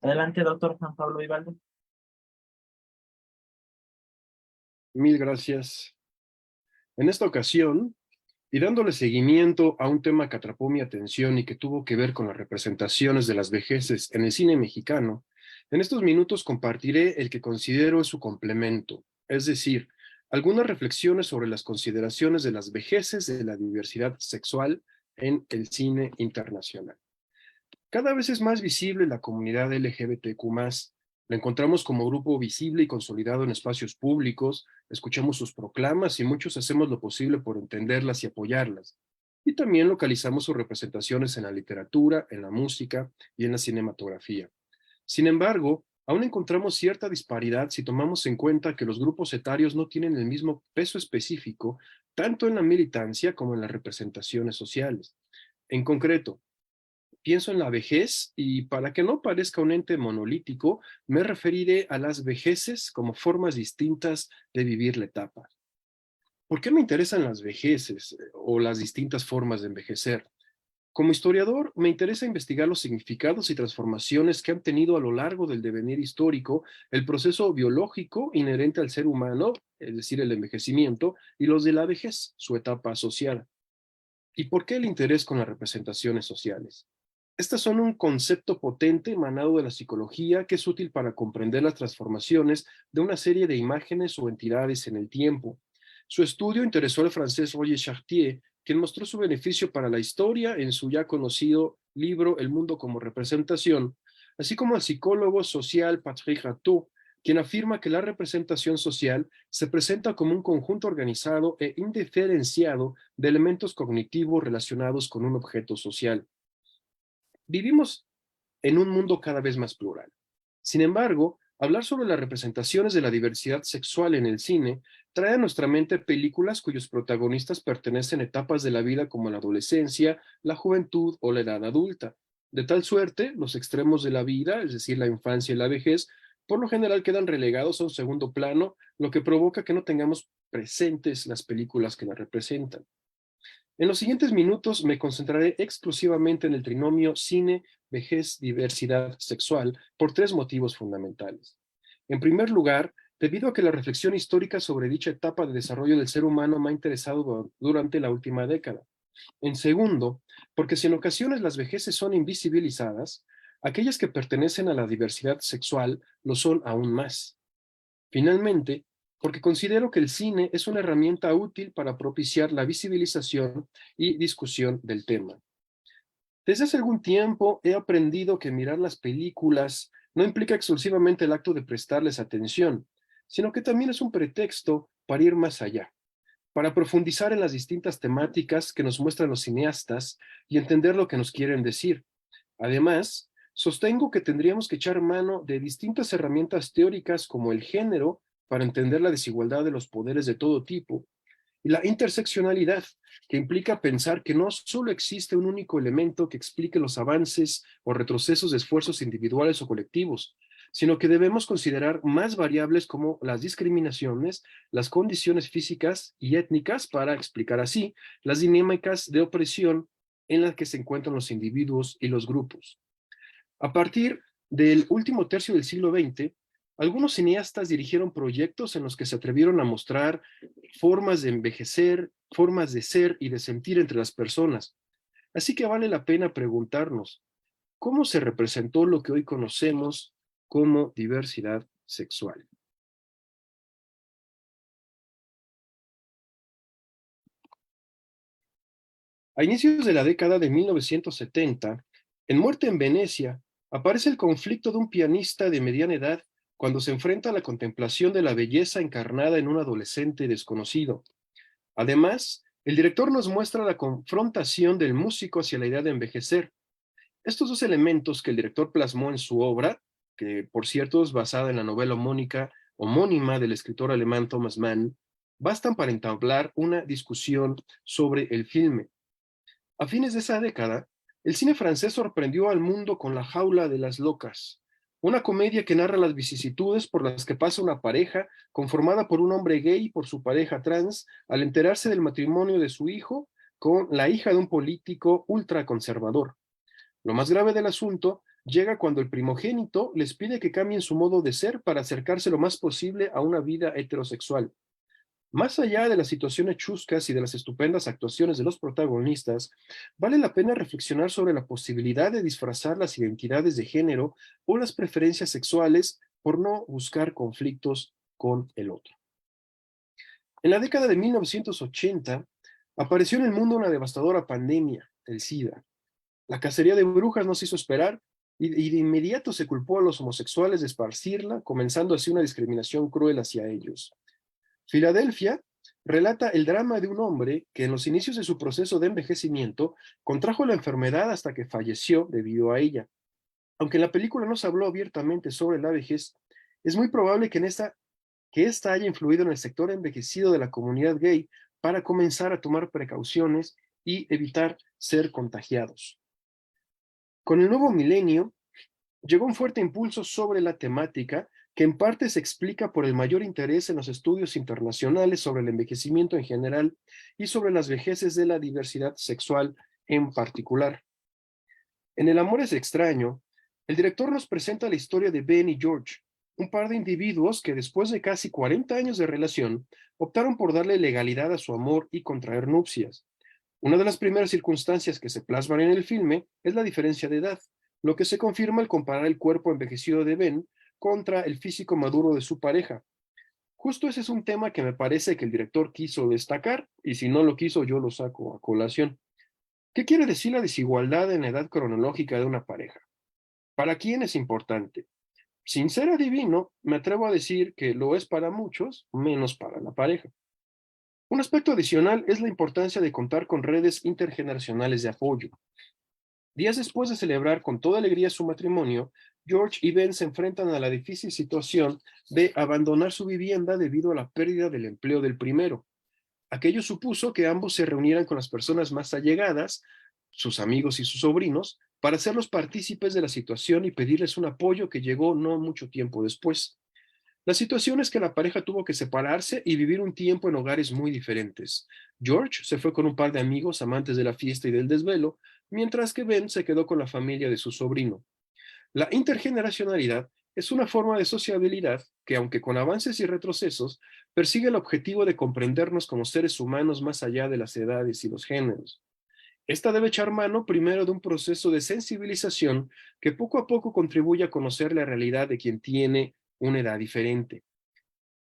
Adelante, doctor Juan Pablo Vivaldo. Mil gracias. En esta ocasión, y dándole seguimiento a un tema que atrapó mi atención y que tuvo que ver con las representaciones de las vejeces en el cine mexicano, en estos minutos compartiré el que considero es su complemento, es decir, algunas reflexiones sobre las consideraciones de las vejeces de la diversidad sexual en el cine internacional. Cada vez es más visible la comunidad LGBTQ+. La encontramos como grupo visible y consolidado en espacios públicos, escuchamos sus proclamas y muchos hacemos lo posible por entenderlas y apoyarlas. Y también localizamos sus representaciones en la literatura, en la música y en la cinematografía. Sin embargo, aún encontramos cierta disparidad si tomamos en cuenta que los grupos etarios no tienen el mismo peso específico, tanto en la militancia como en las representaciones sociales. En concreto, pienso en la vejez y para que no parezca un ente monolítico, me referiré a las vejeces como formas distintas de vivir la etapa. ¿Por qué me interesan las vejeces o las distintas formas de envejecer? Como historiador, me interesa investigar los significados y transformaciones que han tenido a lo largo del devenir histórico el proceso biológico inherente al ser humano, es decir, el envejecimiento, y los de la vejez, su etapa social. ¿Y por qué el interés con las representaciones sociales? Estas son un concepto potente emanado de la psicología que es útil para comprender las transformaciones de una serie de imágenes o entidades en el tiempo. Su estudio interesó al francés Roger Chartier, quien mostró su beneficio para la historia en su ya conocido libro El mundo como representación, así como al psicólogo social Patrick Rateau, quien afirma que la representación social se presenta como un conjunto organizado e indiferenciado de elementos cognitivos relacionados con un objeto social. Vivimos en un mundo cada vez más plural. Sin embargo, hablar sobre las representaciones de la diversidad sexual en el cine trae a nuestra mente películas cuyos protagonistas pertenecen a etapas de la vida como la adolescencia, la juventud o la edad adulta. De tal suerte, los extremos de la vida, es decir, la infancia y la vejez, por lo general quedan relegados a un segundo plano, lo que provoca que no tengamos presentes las películas que las representan. En los siguientes minutos me concentraré exclusivamente en el trinomio cine, vejez, diversidad sexual por 3 motivos fundamentales. En primer lugar, debido a que la reflexión histórica sobre dicha etapa de desarrollo del ser humano me ha interesado durante la última década. En segundo, porque si en ocasiones las vejeces son invisibilizadas, aquellas que pertenecen a la diversidad sexual lo son aún más. Finalmente, porque considero que el cine es una herramienta útil para propiciar la visibilización y discusión del tema. Desde hace algún tiempo he aprendido que mirar las películas no implica exclusivamente el acto de prestarles atención, sino que también es un pretexto para ir más allá, para profundizar en las distintas temáticas que nos muestran los cineastas y entender lo que nos quieren decir. Además, sostengo que tendríamos que echar mano de distintas herramientas teóricas como el género para entender la desigualdad de los poderes de todo tipo y la interseccionalidad, que implica pensar que no solo existe un único elemento que explique los avances o retrocesos de esfuerzos individuales o colectivos, sino que debemos considerar más variables como las discriminaciones, las condiciones físicas y étnicas para explicar así las dinámicas de opresión en las que se encuentran los individuos y los grupos. A partir del último tercio del siglo XX, algunos cineastas dirigieron proyectos en los que se atrevieron a mostrar formas de envejecer, formas de ser y de sentir entre las personas. Así que vale la pena preguntarnos, ¿cómo se representó lo que hoy conocemos como diversidad sexual? A inicios de la década de 1970, en Muerte en Venecia, aparece el conflicto de un pianista de mediana edad cuando se enfrenta a la contemplación de la belleza encarnada en un adolescente desconocido. Además, el director nos muestra la confrontación del músico hacia la idea de envejecer. Estos dos elementos que el director plasmó en su obra, que por cierto es basada en la novela homónima del escritor alemán Thomas Mann, bastan para entablar una discusión sobre el filme. A fines de esa década, el cine francés sorprendió al mundo con La jaula de las locas, una comedia que narra las vicisitudes por las que pasa una pareja conformada por un hombre gay y por su pareja trans al enterarse del matrimonio de su hijo con la hija de un político ultraconservador. Lo más grave del asunto llega cuando el primogénito les pide que cambien su modo de ser para acercarse lo más posible a una vida heterosexual. Más allá de las situaciones chuscas y de las estupendas actuaciones de los protagonistas, vale la pena reflexionar sobre la posibilidad de disfrazar las identidades de género o las preferencias sexuales por no buscar conflictos con el otro. En la década de 1980, apareció en el mundo una devastadora pandemia, el SIDA. La cacería de brujas no se hizo esperar y de inmediato se culpó a los homosexuales de esparcirla, comenzando así una discriminación cruel hacia ellos. Filadelfia relata el drama de un hombre que en los inicios de su proceso de envejecimiento contrajo la enfermedad hasta que falleció debido a ella. Aunque en la película no se habló abiertamente sobre la vejez, es muy probable que esta haya influido en el sector envejecido de la comunidad gay para comenzar a tomar precauciones y evitar ser contagiados. Con el nuevo milenio, llegó un fuerte impulso sobre la temática que en parte se explica por el mayor interés en los estudios internacionales sobre el envejecimiento en general y sobre las vejeces de la diversidad sexual en particular. En El amor es extraño, el director nos presenta la historia de Ben y George, un par de individuos que después de casi 40 años de relación optaron por darle legalidad a su amor y contraer nupcias. Una de las primeras circunstancias que se plasman en el filme es la diferencia de edad, lo que se confirma al comparar el cuerpo envejecido de Ben contra el físico maduro de su pareja. Justo ese es un tema que me parece que el director quiso destacar, y si no lo quiso, yo lo saco a colación. ¿Qué quiere decir la desigualdad en la edad cronológica de una pareja? ¿Para quién es importante? Sin ser adivino, me atrevo a decir que lo es para muchos, menos para la pareja. Un aspecto adicional es la importancia de contar con redes intergeneracionales de apoyo. Días después de celebrar con toda alegría su matrimonio, George y Ben se enfrentan a la difícil situación de abandonar su vivienda debido a la pérdida del empleo del primero. Aquello supuso que ambos se reunieran con las personas más allegadas, sus amigos y sus sobrinos, para hacerlos partícipes de la situación y pedirles un apoyo que llegó no mucho tiempo después. La situación es que la pareja tuvo que separarse y vivir un tiempo en hogares muy diferentes. George se fue con un par de amigos amantes de la fiesta y del desvelo, mientras que Ben se quedó con la familia de su sobrino. La intergeneracionalidad es una forma de sociabilidad que, aunque con avances y retrocesos, persigue el objetivo de comprendernos como seres humanos más allá de las edades y los géneros. Esta debe echar mano primero de un proceso de sensibilización que poco a poco contribuye a conocer la realidad de quien tiene una edad diferente.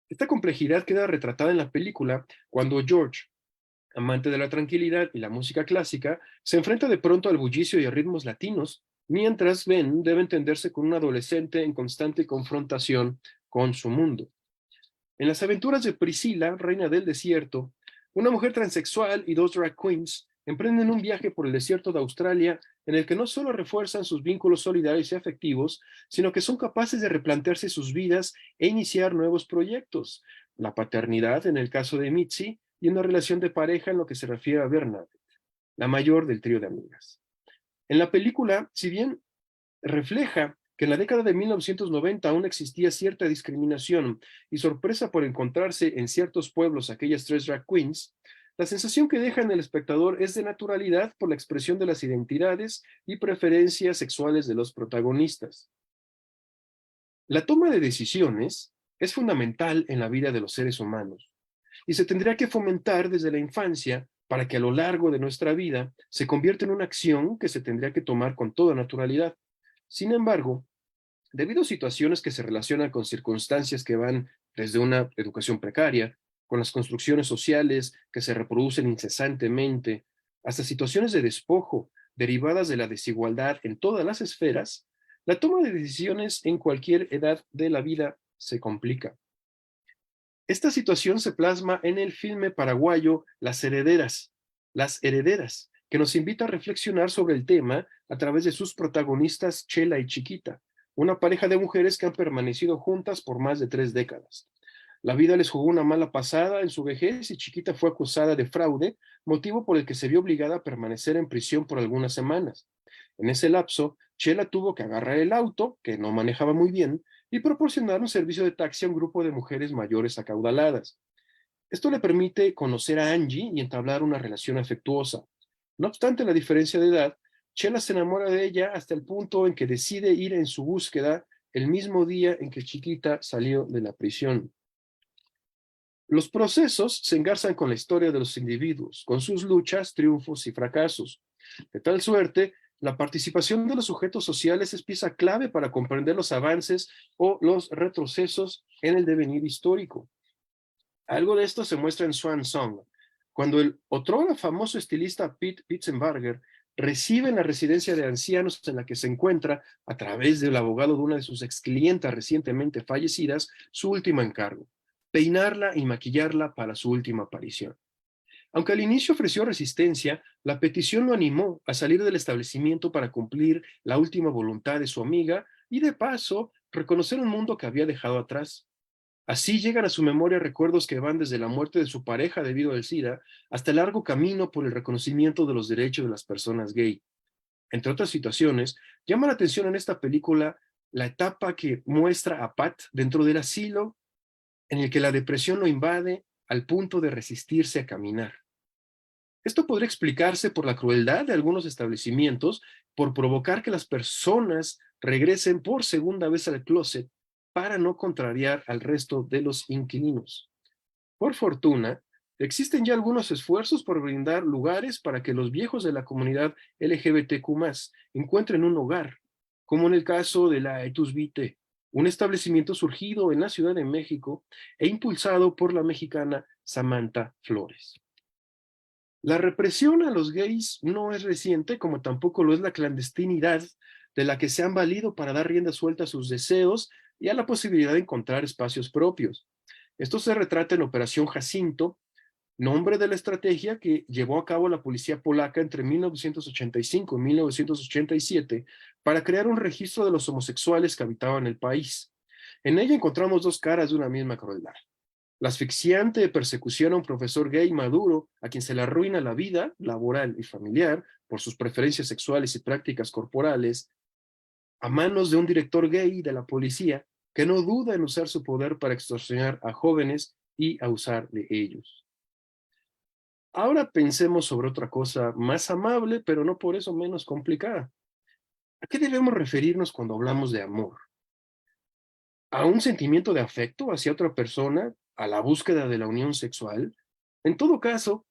Esta complejidad queda retratada en la película cuando George, amante de la tranquilidad y la música clásica, se enfrenta de pronto al bullicio y a ritmos latinos, mientras Ben debe entenderse con un adolescente en constante confrontación con su mundo. En las aventuras de Priscilla, reina del desierto, una mujer transexual y dos drag queens emprenden un viaje por el desierto de Australia en el que no solo refuerzan sus vínculos solidarios y afectivos, sino que son capaces de replantearse sus vidas e iniciar nuevos proyectos. La paternidad en el caso de Mitzi y una relación de pareja en lo que se refiere a Bernadette, la mayor del trío de amigas. En la película, si bien refleja que en la década de 1990 aún existía cierta discriminación y sorpresa por encontrarse en ciertos pueblos aquellas tres drag queens, la sensación que deja en el espectador es de naturalidad por la expresión de las identidades y preferencias sexuales de los protagonistas. La toma de decisiones es fundamental en la vida de los seres humanos y se tendría que fomentar desde la infancia para que a lo largo de nuestra vida se convierta en una acción que se tendría que tomar con toda naturalidad. Sin embargo, debido a situaciones que se relacionan con circunstancias que van desde una educación precaria, con las construcciones sociales que se reproducen incesantemente, hasta situaciones de despojo derivadas de la desigualdad en todas las esferas, la toma de decisiones en cualquier edad de la vida se complica. Esta situación se plasma en el filme paraguayo Las Herederas, que nos invita a reflexionar sobre el tema a través de sus protagonistas Chela y Chiquita, una pareja de mujeres que han permanecido juntas por más de 3 décadas. La vida les jugó una mala pasada en su vejez y Chiquita fue acusada de fraude, motivo por el que se vio obligada a permanecer en prisión por algunas semanas. En ese lapso, Chela tuvo que agarrar el auto, que no manejaba muy bien, y proporcionar un servicio de taxi a un grupo de mujeres mayores acaudaladas. Esto le permite conocer a Angie y entablar una relación afectuosa. No obstante la diferencia de edad, Chela se enamora de ella hasta el punto en que decide ir en su búsqueda el mismo día en que Chiquita salió de la prisión. Los procesos se engarzan con la historia de los individuos, con sus luchas, triunfos y fracasos. De tal suerte, la participación de los sujetos sociales es pieza clave para comprender los avances o los retrocesos en el devenir histórico. Algo de esto se muestra en Swan Song, cuando el otrora famoso estilista Pete Pitzenbarger recibe en la residencia de ancianos en la que se encuentra, a través del abogado de una de sus ex clientas recientemente fallecidas, su último encargo: peinarla y maquillarla para su última aparición. Aunque al inicio ofreció resistencia, la petición lo animó a salir del establecimiento para cumplir la última voluntad de su amiga y, de paso, reconocer un mundo que había dejado atrás. Así llegan a su memoria recuerdos que van desde la muerte de su pareja debido al SIDA hasta el largo camino por el reconocimiento de los derechos de las personas gay. Entre otras situaciones, llama la atención en esta película la etapa que muestra a Pat dentro del asilo, en el que la depresión lo invade al punto de resistirse a caminar. Esto podría explicarse por la crueldad de algunos establecimientos por provocar que las personas regresen por segunda vez al closet para no contrariar al resto de los inquilinos. Por fortuna, existen ya algunos esfuerzos por brindar lugares para que los viejos de la comunidad LGBTQ+ encuentren un hogar, como en el caso de la Etus Vitae, un establecimiento surgido en la Ciudad de México e impulsado por la mexicana Samantha Flores. La represión a los gays no es reciente, como tampoco lo es la clandestinidad de la que se han valido para dar rienda suelta a sus deseos y a la posibilidad de encontrar espacios propios. Esto se retrata en Operación Jacinto, nombre de la estrategia que llevó a cabo la policía polaca entre 1985 y 1987 para crear un registro de los homosexuales que habitaban el país. En ella encontramos 2 caras de una misma crueldad: la asfixiante persecución a un profesor gay maduro a quien se le arruina la vida laboral y familiar por sus preferencias sexuales y prácticas corporales, a manos de un director gay de la policía que no duda en usar su poder para extorsionar a jóvenes y abusar de ellos. Ahora pensemos sobre otra cosa más amable, pero no por eso menos complicada. ¿A qué debemos referirnos cuando hablamos de amor? ¿A un sentimiento de afecto hacia otra persona? ¿A la búsqueda de la unión sexual? En todo caso,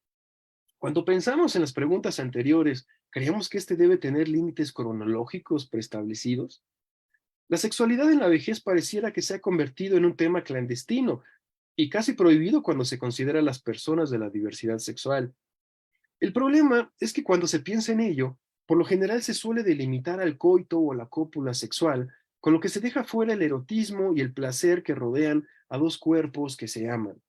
Cuando pensamos en las preguntas anteriores, ¿creemos que este debe tener límites cronológicos preestablecidos? La sexualidad en la vejez pareciera que se ha convertido en un tema clandestino y casi prohibido cuando se considera a las personas de la diversidad sexual. El problema es que cuando se piensa en ello, por lo general se suele delimitar al coito o la cópula sexual, con lo que se deja fuera el erotismo y el placer que rodean a dos cuerpos que se aman.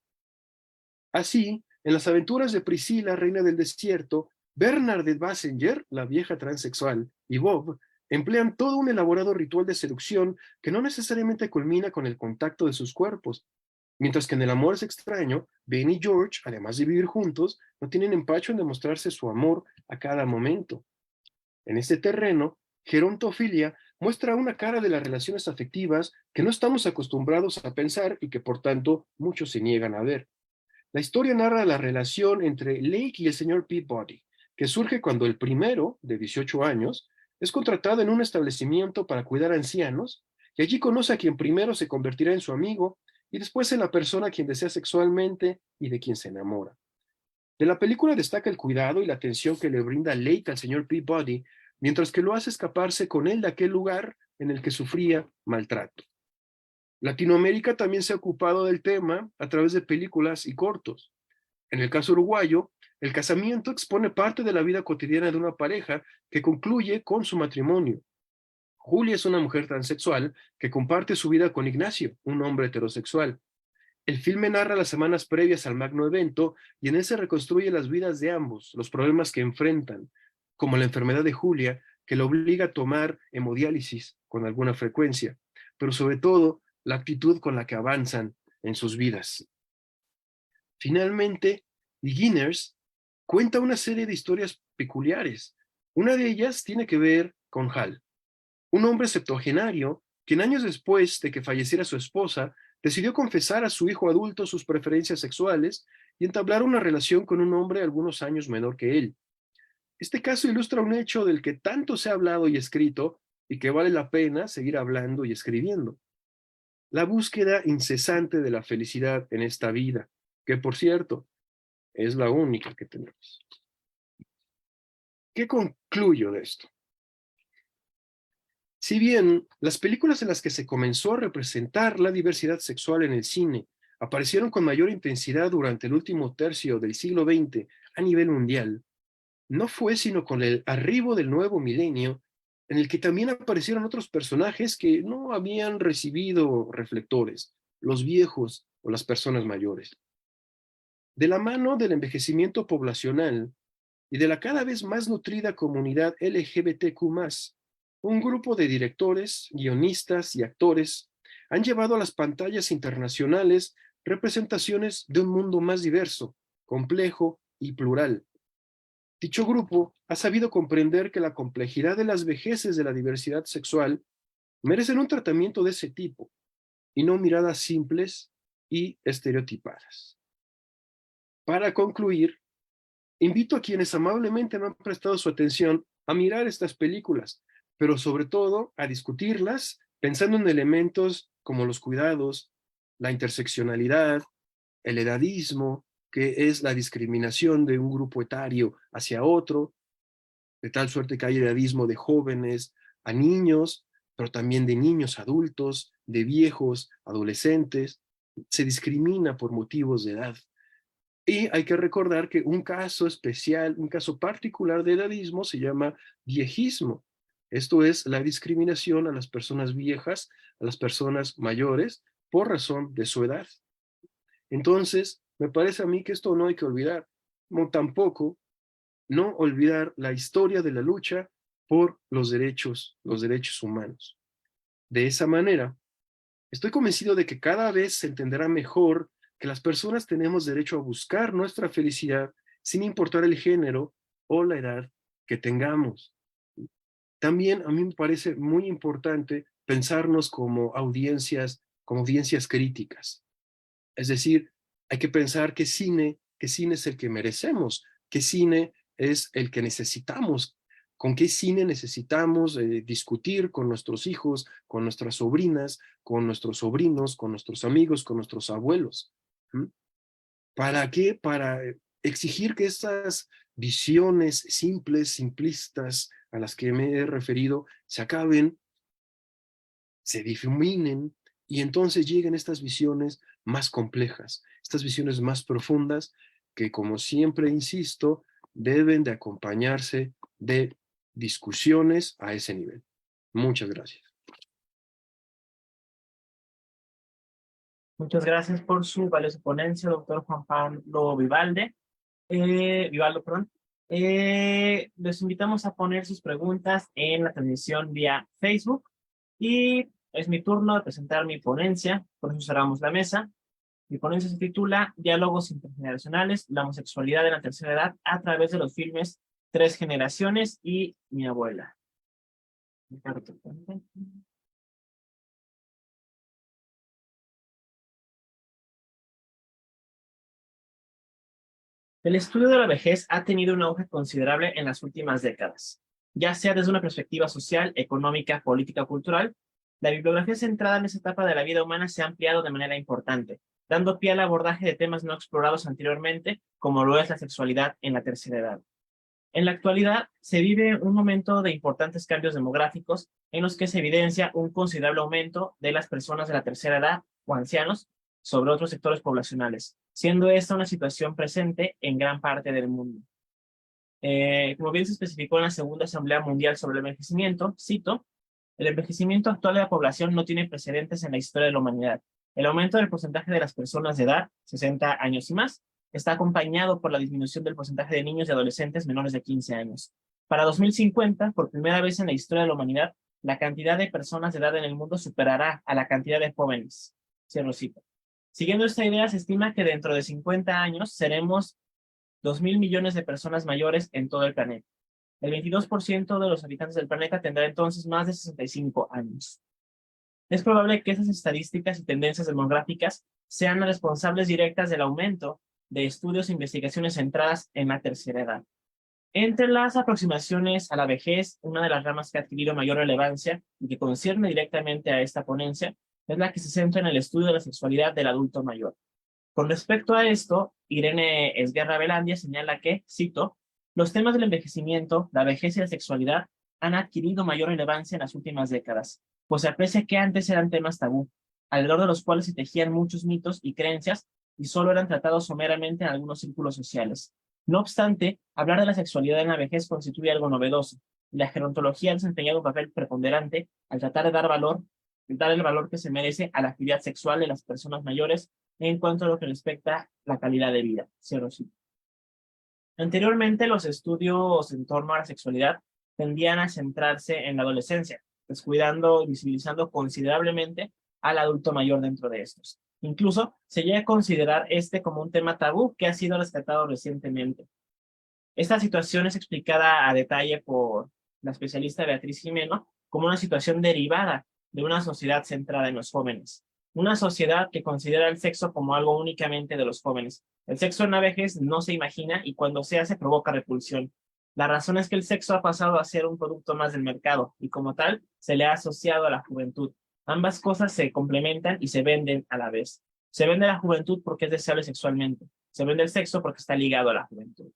Así, en las aventuras de Priscila, reina del desierto, Bernadette Basinger, la vieja transexual, y Bob emplean todo un elaborado ritual de seducción que no necesariamente culmina con el contacto de sus cuerpos, mientras que en El amor es extraño, Ben y George, además de vivir juntos, no tienen empacho en demostrarse su amor a cada momento. En este terreno, gerontofilia muestra una cara de las relaciones afectivas que no estamos acostumbrados a pensar y que por tanto muchos se niegan a ver. La historia narra la relación entre Lake y el señor Peabody, que surge cuando el primero, de 18 años, es contratado en un establecimiento para cuidar a ancianos, y allí conoce a quien primero se convertirá en su amigo y después en la persona a quien desea sexualmente y de quien se enamora. De la película destaca el cuidado y la atención que le brinda Lake al señor Peabody, mientras que lo hace escaparse con él de aquel lugar en el que sufría maltrato. Latinoamérica también se ha ocupado del tema a través de películas y cortos. En el caso uruguayo, el casamiento expone parte de la vida cotidiana de una pareja que concluye con su matrimonio. Julia es una mujer transexual que comparte su vida con Ignacio, un hombre heterosexual. El filme narra las semanas previas al magno evento y en él se reconstruye las vidas de ambos, los problemas que enfrentan, como la enfermedad de Julia, que lo obliga a tomar hemodiálisis con alguna frecuencia, pero sobre todo la actitud con la que avanzan en sus vidas. Finalmente, Beginners cuenta una serie de historias peculiares. Una de ellas tiene que ver con Hal, un hombre septuagenario quien años después de que falleciera su esposa, decidió confesar a su hijo adulto sus preferencias sexuales y entablar una relación con un hombre algunos años menor que él. Este caso ilustra un hecho del que tanto se ha hablado y escrito y que vale la pena seguir hablando y escribiendo. La búsqueda incesante de la felicidad en esta vida, que por cierto, es la única que tenemos. ¿Qué concluyo de esto? Si bien las películas en las que se comenzó a representar la diversidad sexual en el cine aparecieron con mayor intensidad durante el último tercio del siglo XX a nivel mundial, no fue sino con el arribo del nuevo milenio en el que también aparecieron otros personajes que no habían recibido reflectores, los viejos o las personas mayores. De la mano del envejecimiento poblacional y de la cada vez más nutrida comunidad LGBTQ+, un grupo de directores, guionistas y actores han llevado a las pantallas internacionales representaciones de un mundo más diverso, complejo y plural. Dicho grupo ha sabido comprender que la complejidad de las vejeces de la diversidad sexual merecen un tratamiento de ese tipo y no miradas simples y estereotipadas. Para concluir, invito a quienes amablemente me han prestado su atención a mirar estas películas, pero sobre todo a discutirlas pensando en elementos como los cuidados, la interseccionalidad, el edadismo, que es la discriminación de un grupo etario hacia otro, de tal suerte que hay edadismo de jóvenes a niños, pero también de niños a adultos, de viejos, adolescentes. Se discrimina por motivos de edad. Y hay que recordar que un caso especial, un caso particular de edadismo se llama viejismo. Esto es la discriminación a las personas viejas, a las personas mayores, por razón de su edad. Entonces, me parece a mí que esto no hay que olvidar, como tampoco no olvidar la historia de la lucha por los derechos humanos. De esa manera, estoy convencido de que cada vez se entenderá mejor que las personas tenemos derecho a buscar nuestra felicidad sin importar el género o la edad que tengamos. También a mí me parece muy importante pensarnos como audiencias críticas. Es decir, hay que pensar qué cine es el que merecemos, qué cine es el que necesitamos, con qué cine necesitamos discutir con nuestros hijos, con nuestras sobrinas, con nuestros sobrinos, con nuestros amigos, con nuestros abuelos. ¿Mm? ¿Para qué? Para exigir que estas visiones simples, simplistas, a las que me he referido, se acaben, se difuminen, y entonces lleguen estas visiones más complejas, estas visiones más profundas, que, como siempre insisto, deben de acompañarse de discusiones a ese nivel. Muchas gracias. Muchas gracias por su valiosa ponencia, doctor Juan Pablo Vivalde. Vivaldo, perdón. Les invitamos a poner sus preguntas en la transmisión vía Facebook y es mi turno de presentar mi ponencia, por eso cerramos la mesa. Mi ponencia se titula Diálogos intergeneracionales, la homosexualidad en la tercera edad a través de los filmes Tres Generaciones y Mi Abuela. El estudio de la vejez ha tenido un auge considerable en las últimas décadas, ya sea desde una perspectiva social, económica, política o cultural. La bibliografía centrada en esa etapa de la vida humana se ha ampliado de manera importante, dando pie al abordaje de temas no explorados anteriormente, como lo es la sexualidad en la tercera edad. En la actualidad, se vive un momento de importantes cambios demográficos en los que se evidencia un considerable aumento de las personas de la tercera edad o ancianos sobre otros sectores poblacionales, siendo esta una situación presente en gran parte del mundo. Como bien se especificó en la Segunda Asamblea Mundial sobre el Envejecimiento, cito, el envejecimiento actual de la población no tiene precedentes en la historia de la humanidad. El aumento del porcentaje de las personas de edad, 60 años y más, está acompañado por la disminución del porcentaje de niños y adolescentes menores de 15 años. Para 2050, por primera vez en la historia de la humanidad, la cantidad de personas de edad en el mundo superará a la cantidad de jóvenes. Cierro cita. Siguiendo esta idea, se estima que dentro de 50 años seremos 2.000 millones de personas mayores en todo el planeta. El 22% de los habitantes del planeta tendrá entonces más de 65 años. Es probable que esas estadísticas y tendencias demográficas sean las responsables directas del aumento de estudios e investigaciones centradas en la tercera edad. Entre las aproximaciones a la vejez, una de las ramas que ha adquirido mayor relevancia y que concierne directamente a esta ponencia es la que se centra en el estudio de la sexualidad del adulto mayor. Con respecto a esto, Irene Esguerra Velandia señala que, cito, los temas del envejecimiento, la vejez y la sexualidad han adquirido mayor relevancia en las últimas décadas, pues se aprecia que antes eran temas tabú, alrededor de los cuales se tejían muchos mitos y creencias y solo eran tratados someramente en algunos círculos sociales. No obstante, hablar de la sexualidad en la vejez constituye algo novedoso, y la gerontología ha desempeñado un papel preponderante al tratar de dar el valor que se merece a la actividad sexual de las personas mayores en cuanto a lo que respecta a la calidad de vida. Cierro cita. Anteriormente, los estudios en torno a la sexualidad tendían a centrarse en la adolescencia, descuidando y visibilizando considerablemente al adulto mayor dentro de estos. Incluso se llega a considerar este como un tema tabú que ha sido rescatado recientemente. Esta situación es explicada a detalle por la especialista Beatriz Jimeno como una situación derivada de una sociedad centrada en los jóvenes. Una sociedad que considera el sexo como algo únicamente de los jóvenes. El sexo en la vejez no se imagina y cuando se hace provoca repulsión. La razón es que el sexo ha pasado a ser un producto más del mercado y como tal se le ha asociado a la juventud. Ambas cosas se complementan y se venden a la vez. Se vende la juventud porque es deseable sexualmente. Se vende el sexo porque está ligado a la juventud.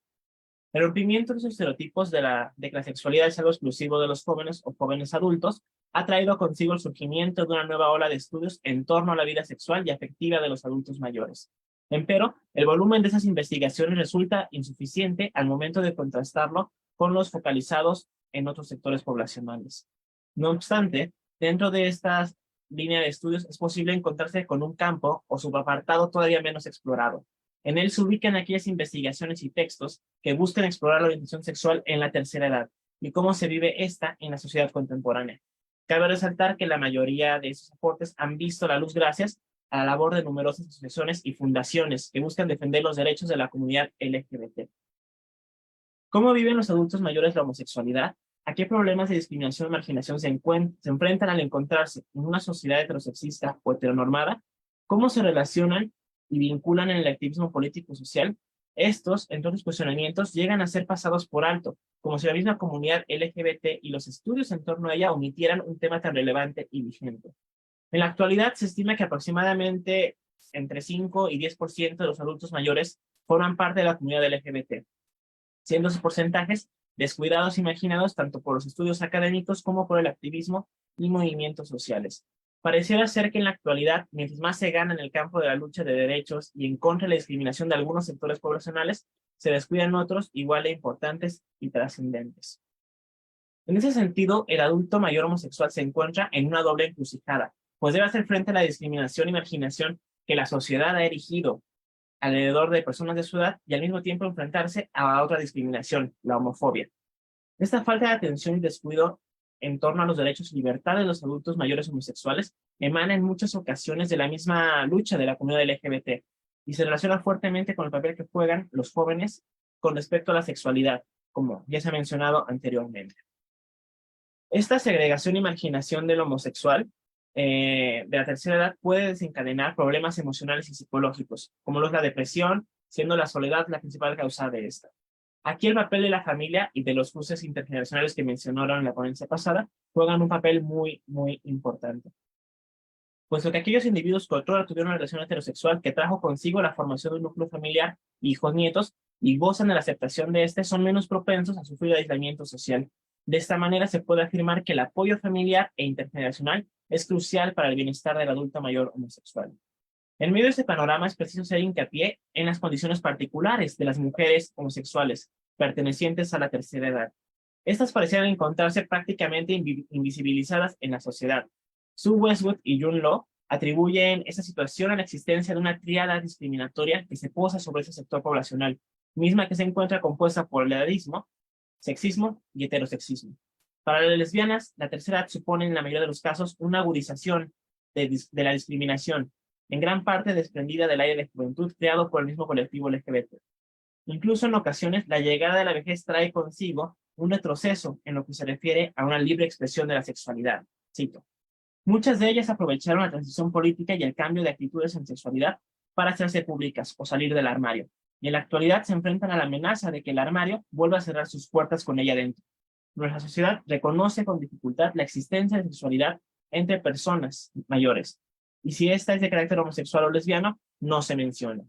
El rompimiento de esos estereotipos de que la sexualidad es algo exclusivo de los jóvenes o jóvenes adultos ha traído consigo el surgimiento de una nueva ola de estudios en torno a la vida sexual y afectiva de los adultos mayores. Empero, el volumen de esas investigaciones resulta insuficiente al momento de contrastarlo con los focalizados en otros sectores poblacionales. No obstante, dentro de estas líneas de estudios es posible encontrarse con un campo o subapartado todavía menos explorado. En él se ubican aquellas investigaciones y textos que buscan explorar la orientación sexual en la tercera edad y cómo se vive esta en la sociedad contemporánea. Cabe resaltar que la mayoría de esos aportes han visto la luz gracias a la labor de numerosas asociaciones y fundaciones que buscan defender los derechos de la comunidad LGBT. ¿Cómo viven los adultos mayores la homosexualidad? ¿A qué problemas de discriminación y marginación se enfrentan al encontrarse en una sociedad heterosexista o heteronormada? ¿Cómo se relacionan y vinculan en el activismo político y social? Estos, entre otros cuestionamientos, llegan a ser pasados por alto, como si la misma comunidad LGBT y los estudios en torno a ella omitieran un tema tan relevante y vigente. En la actualidad se estima que aproximadamente entre 5 y 10% de los adultos mayores forman parte de la comunidad LGBT, siendo sus porcentajes descuidados y marginados tanto por los estudios académicos como por el activismo y movimientos sociales. Pareciera ser que en la actualidad, mientras más se gana en el campo de la lucha de derechos y en contra de la discriminación de algunos sectores poblacionales, se descuidan otros igual de importantes y trascendentes. En ese sentido, el adulto mayor homosexual se encuentra en una doble encrucijada, pues debe hacer frente a la discriminación y marginación que la sociedad ha erigido alrededor de personas de su edad y al mismo tiempo enfrentarse a otra discriminación, la homofobia. Esta falta de atención y descuido en torno a los derechos y libertades de los adultos mayores homosexuales emana en muchas ocasiones de la misma lucha de la comunidad LGBT y se relaciona fuertemente con el papel que juegan los jóvenes con respecto a la sexualidad, como ya se ha mencionado anteriormente. Esta segregación y marginación del homosexual de la tercera edad puede desencadenar problemas emocionales y psicológicos, como lo es la depresión, siendo la soledad la principal causa de esta. Aquí el papel de la familia y de los cruces intergeneracionales que mencionaron en la ponencia pasada juegan un papel muy, muy importante. Puesto que aquellos individuos que otrora tuvieron una relación heterosexual que trajo consigo la formación de un núcleo familiar, hijos, nietos, y gozan de la aceptación de este, son menos propensos a sufrir aislamiento social. De esta manera se puede afirmar que el apoyo familiar e intergeneracional es crucial para el bienestar del adulto mayor homosexual. En medio de este panorama es preciso hacer hincapié en las condiciones particulares de las mujeres homosexuales pertenecientes a la tercera edad. Estas parecieran encontrarse prácticamente invisibilizadas en la sociedad. Sue Westwood y June Law atribuyen esa situación a la existencia de una tríada discriminatoria que se posa sobre ese sector poblacional, misma que se encuentra compuesta por el edadismo, sexismo y heterosexismo. Para las lesbianas, la tercera edad supone en la mayoría de los casos una agudización de la discriminación, en gran parte desprendida del aire de juventud creado por el mismo colectivo LGBT. Incluso en ocasiones, la llegada de la vejez trae consigo un retroceso en lo que se refiere a una libre expresión de la sexualidad. Cito: muchas de ellas aprovecharon la transición política y el cambio de actitudes en sexualidad para hacerse públicas o salir del armario, y en la actualidad se enfrentan a la amenaza de que el armario vuelva a cerrar sus puertas con ella dentro. Nuestra sociedad reconoce con dificultad la existencia de sexualidad entre personas mayores, y si esta es de carácter homosexual o lesbiano, no se menciona.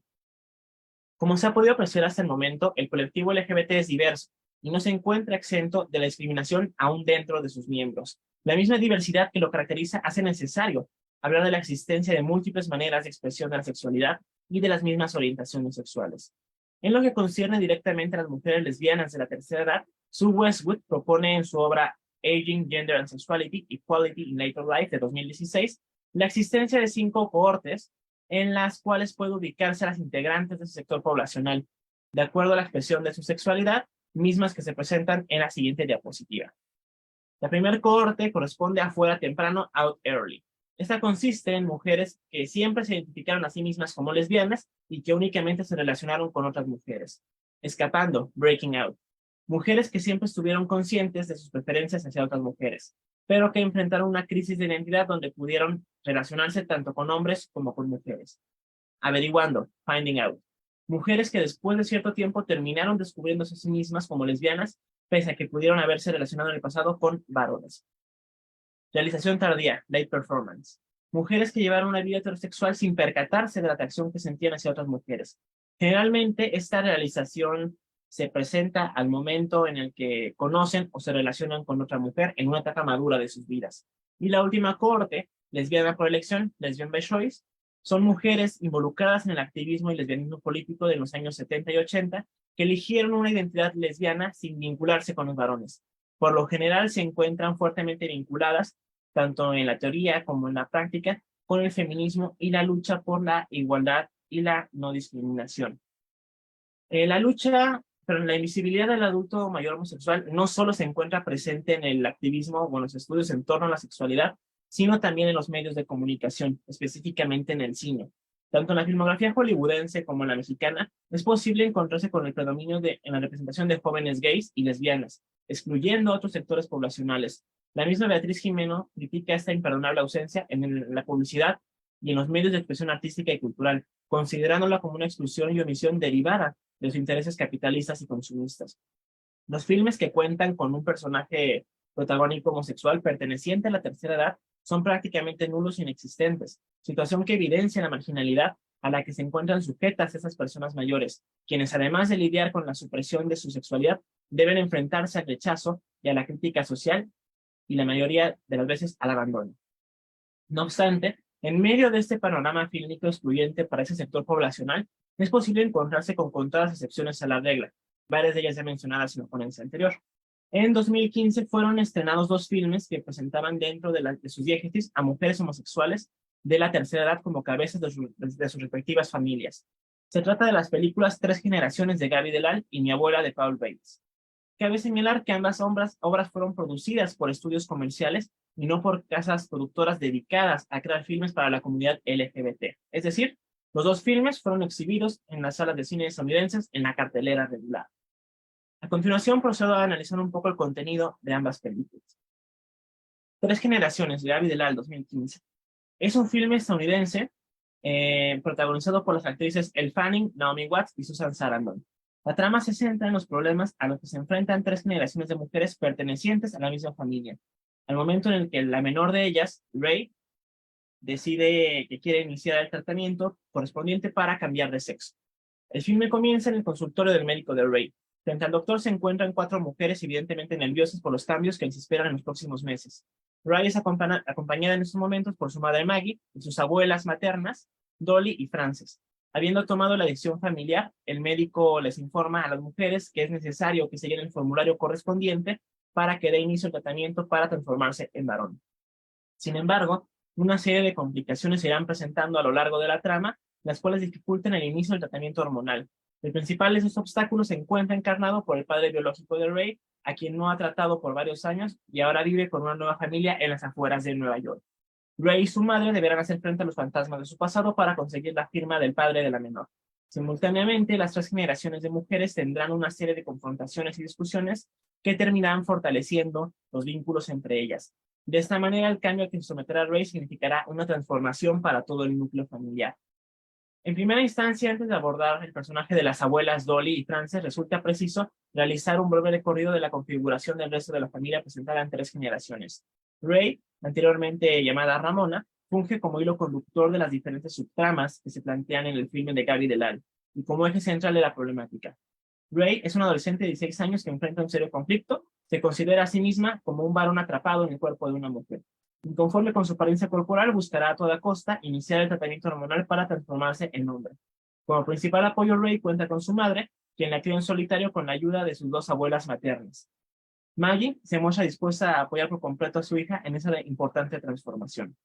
Como se ha podido apreciar hasta el momento, el colectivo LGBT es diverso y no se encuentra exento de la discriminación aún dentro de sus miembros. La misma diversidad que lo caracteriza hace necesario hablar de la existencia de múltiples maneras de expresión de la sexualidad y de las mismas orientaciones sexuales. En lo que concierne directamente a las mujeres lesbianas de la tercera edad, Sue Westwood propone en su obra Aging, Gender and Sexuality, Equality in Later Life de 2016 la existencia de 5 cohortes en las cuales puede ubicarse a las integrantes de su sector poblacional, de acuerdo a la expresión de su sexualidad, mismas que se presentan en la siguiente diapositiva. La primera cohorte corresponde a fuera temprano, out early. Esta consiste en mujeres que siempre se identificaron a sí mismas como lesbianas y que únicamente se relacionaron con otras mujeres. Escapando, breaking out. Mujeres que siempre estuvieron conscientes de sus preferencias hacia otras mujeres, pero que enfrentaron una crisis de identidad donde pudieron relacionarse tanto con hombres como con mujeres. Averiguando, finding out. Mujeres que después de cierto tiempo terminaron descubriéndose a sí mismas como lesbianas, pese a que pudieron haberse relacionado en el pasado con varones. Realización tardía, late performance. Mujeres que llevaron una vida heterosexual sin percatarse de la atracción que sentían hacia otras mujeres. Generalmente, esta realización se presenta al momento en el que conocen o se relacionan con otra mujer en una etapa madura de sus vidas. Y la última cohorte, lesbiana por elección, lesbian by choice, son mujeres involucradas en el activismo y lesbianismo político de los años 70 y 80 que eligieron una identidad lesbiana sin vincularse con los varones. Por lo general se encuentran fuertemente vinculadas, tanto en la teoría como en la práctica, con el feminismo y la lucha por la igualdad y la no discriminación. La invisibilidad del adulto mayor homosexual no solo se encuentra presente en el activismo o en los estudios en torno a la sexualidad, sino también en los medios de comunicación, específicamente en el cine. Tanto en la filmografía hollywoodense como en la mexicana, es posible encontrarse con el predominio en la representación de jóvenes gays y lesbianas, excluyendo a otros sectores poblacionales. La misma Beatriz Gimeno critica esta imperdonable ausencia en la publicidad y en los medios de expresión artística y cultural, considerándola como una exclusión y omisión derivada de los intereses capitalistas y consumistas. Los filmes que cuentan con un personaje protagónico homosexual perteneciente a la tercera edad son prácticamente nulos e inexistentes, situación que evidencia la marginalidad a la que se encuentran sujetas esas personas mayores, quienes además de lidiar con la supresión de su sexualidad, deben enfrentarse al rechazo y a la crítica social y la mayoría de las veces al abandono. No obstante, en medio de este panorama fílmico excluyente para ese sector poblacional, es posible encontrarse con contadas excepciones a la regla, varias de ellas ya mencionadas en la ponencia anterior. En 2015 fueron estrenados 2 filmes que presentaban dentro de sus diégesis a mujeres homosexuales de la tercera edad como cabezas de sus respectivas familias. Se trata de las películas Tres generaciones de Gaby Delal y Mi abuela de Paul Bates. Cabe señalar que ambas obras fueron producidas por estudios comerciales y no por casas productoras dedicadas a crear filmes para la comunidad LGBT. Es decir, los 2 filmes fueron exhibidos en las salas de cine estadounidenses en la cartelera regular. A continuación procedo a analizar un poco el contenido de ambas películas. Tres generaciones de Gaby Delal 2015. Es un filme estadounidense protagonizado por las actrices Elle Fanning, Naomi Watts y Susan Sarandon. La trama se centra en los problemas a los que se enfrentan 3 generaciones de mujeres pertenecientes a la misma familia. Al momento en el que la menor de ellas, Ray, decide que quiere iniciar el tratamiento correspondiente para cambiar de sexo. El filme comienza en el consultorio del médico de Ray. Frente al doctor se encuentran 4 mujeres evidentemente nerviosas por los cambios que les esperan en los próximos meses. Ray es acompañada en estos momentos por su madre Maggie y sus abuelas maternas, Dolly y Frances. Habiendo tomado la decisión familiar, el médico les informa a las mujeres que es necesario que se llene el formulario correspondiente para que dé inicio al tratamiento para transformarse en varón. Sin embargo, una serie de complicaciones se irán presentando a lo largo de la trama, las cuales dificultan el inicio del tratamiento hormonal. El principal de esos obstáculos se encuentra encarnado por el padre biológico de Ray, a quien no ha tratado por varios años y ahora vive con una nueva familia en las afueras de Nueva York. Ray y su madre deberán hacer frente a los fantasmas de su pasado para conseguir la firma del padre de la menor. Simultáneamente, las 3 generaciones de mujeres tendrán una serie de confrontaciones y discusiones que terminarán fortaleciendo los vínculos entre ellas. De esta manera, el cambio al que se someterá Ray significará una transformación para todo el núcleo familiar. En primera instancia, antes de abordar el personaje de las abuelas Dolly y Frances, resulta preciso realizar un breve recorrido de la configuración del resto de la familia presentada en 3 generaciones. Ray, anteriormente llamada Ramona, funge como hilo conductor de las diferentes subtramas que se plantean en el filme de Gaby Delal y como eje central de la problemática. Ray es una adolescente de 16 años que enfrenta un serio conflicto, se considera a sí misma como un varón atrapado en el cuerpo de una mujer. Inconforme con su apariencia corporal, buscará a toda costa iniciar el tratamiento hormonal para transformarse en hombre. Como principal apoyo, Ray cuenta con su madre, quien la crió en solitario con la ayuda de sus 2 abuelas maternas. Maggie se muestra dispuesta a apoyar por completo a su hija en esa importante transformación.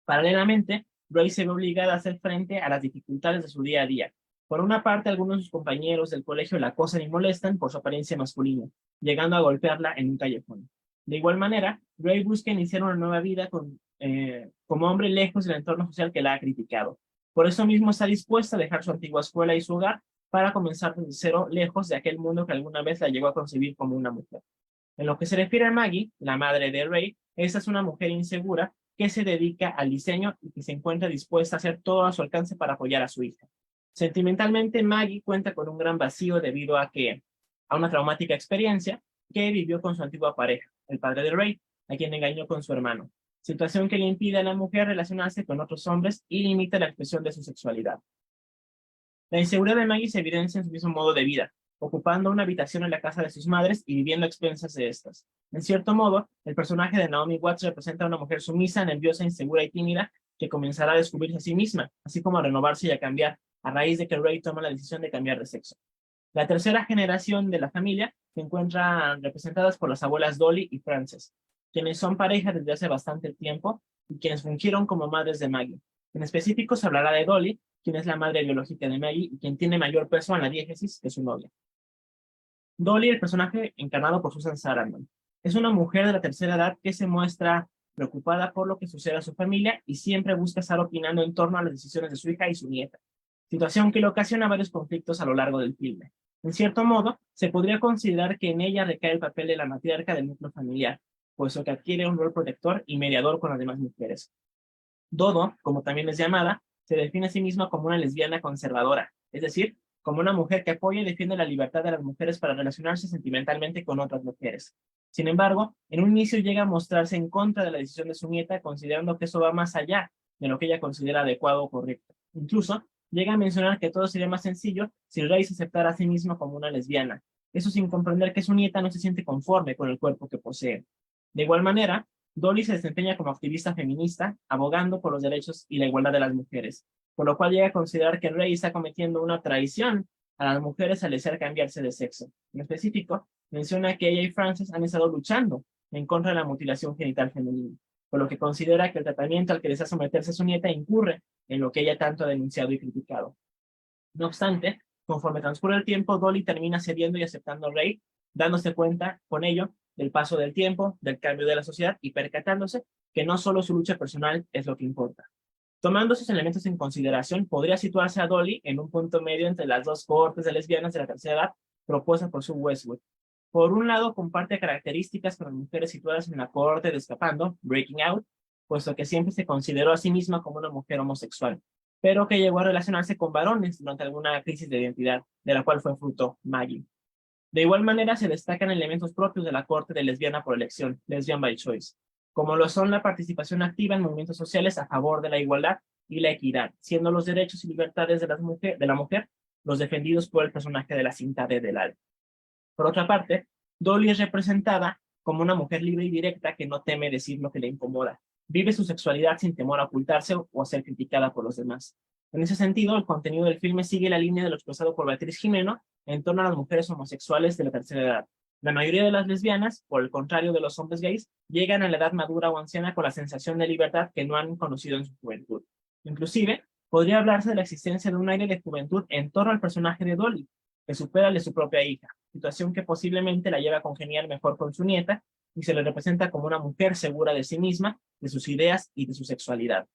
Paralelamente, Ray se ve obligada a hacer frente a las dificultades de su día a día. Por una parte, algunos de sus compañeros del colegio la acosan y molestan por su apariencia masculina, llegando a golpearla en un callejón. De igual manera, Ray busca iniciar una nueva vida como hombre lejos del entorno social que la ha criticado. Por eso mismo está dispuesta a dejar su antigua escuela y su hogar para comenzar desde cero lejos de aquel mundo que alguna vez la llegó a concebir como una mujer. En lo que se refiere a Maggie, la madre de Ray, esta es una mujer insegura que se dedica al diseño y que se encuentra dispuesta a hacer todo a su alcance para apoyar a su hija. Sentimentalmente, Maggie cuenta con un gran vacío debido a una traumática experiencia que vivió con su antigua pareja, el padre de Ray, a quien engañó con su hermano, situación que le impide a la mujer relacionarse con otros hombres y limita la expresión de su sexualidad. La inseguridad de Maggie se evidencia en su mismo modo de vida, ocupando una habitación en la casa de sus madres y viviendo a expensas de estas. En cierto modo, el personaje de Naomi Watts representa a una mujer sumisa, nerviosa, insegura y tímida que comenzará a descubrirse a sí misma, así como a renovarse y a cambiar, a raíz de que Ray toma la decisión de cambiar de sexo. La tercera generación de la familia se encuentra representadas por las abuelas Dolly y Frances, quienes son pareja desde hace bastante tiempo y quienes fungieron como madres de Maggie. En específico se hablará de Dolly, quien es la madre biológica de Maggie y quien tiene mayor peso en la diégesis que su novia. Dolly, el personaje encarnado por Susan Sarandon, es una mujer de la tercera edad que se muestra preocupada por lo que sucede a su familia y siempre busca estar opinando en torno a las decisiones de su hija y su nieta, situación que le ocasiona varios conflictos a lo largo del filme. En cierto modo, se podría considerar que en ella recae el papel de la matriarca del núcleo familiar, puesto que adquiere un rol protector y mediador con las demás mujeres. Dodo, como también es llamada, se define a sí misma como una lesbiana conservadora, es decir, como una mujer que apoya y defiende la libertad de las mujeres para relacionarse sentimentalmente con otras mujeres. Sin embargo, en un inicio llega a mostrarse en contra de la decisión de su nieta, considerando que eso va más allá de lo que ella considera adecuado o correcto. Incluso, Llega a mencionar que todo sería más sencillo si Ray se aceptara a sí misma como una lesbiana, eso sin comprender que su nieta no se siente conforme con el cuerpo que posee. De igual manera, Dolly se desempeña como activista feminista, abogando por los derechos y la igualdad de las mujeres, por lo cual llega a considerar que Ray está cometiendo una traición a las mujeres al desear cambiarse de sexo. En específico, menciona que ella y Frances han estado luchando en contra de la mutilación genital femenina, por lo que considera que el tratamiento al que desea someterse su nieta incurre en lo que ella tanto ha denunciado y criticado. No obstante, conforme transcurre el tiempo, Dolly termina cediendo y aceptando a Ray, dándose cuenta con ello del paso del tiempo, del cambio de la sociedad y percatándose que no solo su lucha personal es lo que importa. Tomando esos elementos en consideración, podría situarse a Dolly en un punto medio entre las dos cohortes de lesbianas de la tercera edad propuestas por Sue Westwood. Por un lado, comparte características con las mujeres situadas en la cohorte de Escapando, Breaking Out, puesto que siempre se consideró a sí misma como una mujer homosexual, pero que llegó a relacionarse con varones durante alguna crisis de identidad, de la cual fue fruto Maggie. De igual manera, se destacan elementos propios de la corte de lesbiana por elección, lesbian by choice, como lo son la participación activa en movimientos sociales a favor de la igualdad y la equidad, siendo los derechos y libertades de la mujer los defendidos por el personaje de la cinta de Delal. Por otra parte, Dolly es representada como una mujer libre y directa que no teme decir lo que le incomoda. Vive su sexualidad sin temor a ocultarse o a ser criticada por los demás. En ese sentido, el contenido del filme sigue la línea de lo expresado por Beatriz Gimeno en torno a las mujeres homosexuales de la tercera edad. La mayoría de las lesbianas, por el contrario de los hombres gays, llegan a la edad madura o anciana con la sensación de libertad que no han conocido en su juventud. Inclusive, podría hablarse de la existencia de un aire de juventud en torno al personaje de Dolly, que supera al de su propia hija, situación que posiblemente la lleva a congeniar mejor con su nieta y se le representa como una mujer segura de sí misma, de sus ideas y de su sexualidad.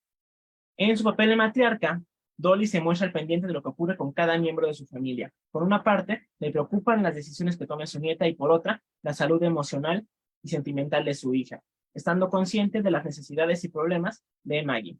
En su papel de matriarca, Dolly se muestra al pendiente de lo que ocurre con cada miembro de su familia. Por una parte, le preocupan las decisiones que tome su nieta y por otra, la salud emocional y sentimental de su hija, estando consciente de las necesidades y problemas de Maggie.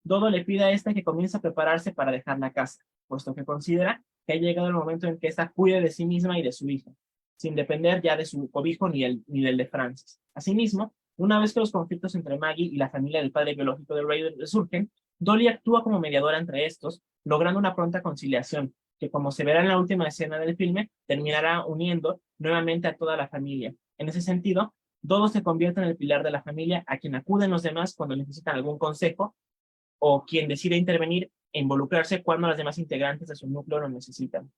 Dodo le pide a esta que comience a prepararse para dejar la casa, puesto que considera que ha llegado el momento en que ésta cuide de sí misma y de su hija, sin depender ya de su cobijo ni del de Frances. Asimismo, una vez que los conflictos entre Maggie y la familia del padre biológico de Ray surgen, Dolly actúa como mediadora entre estos, logrando una pronta conciliación, que como se verá en la última escena del filme, terminará uniendo nuevamente a toda la familia. En ese sentido, Dodo se convierte en el pilar de la familia a quien acuden los demás cuando necesitan algún consejo o quien decide intervenir e involucrarse cuando las demás integrantes de su núcleo lo necesitan.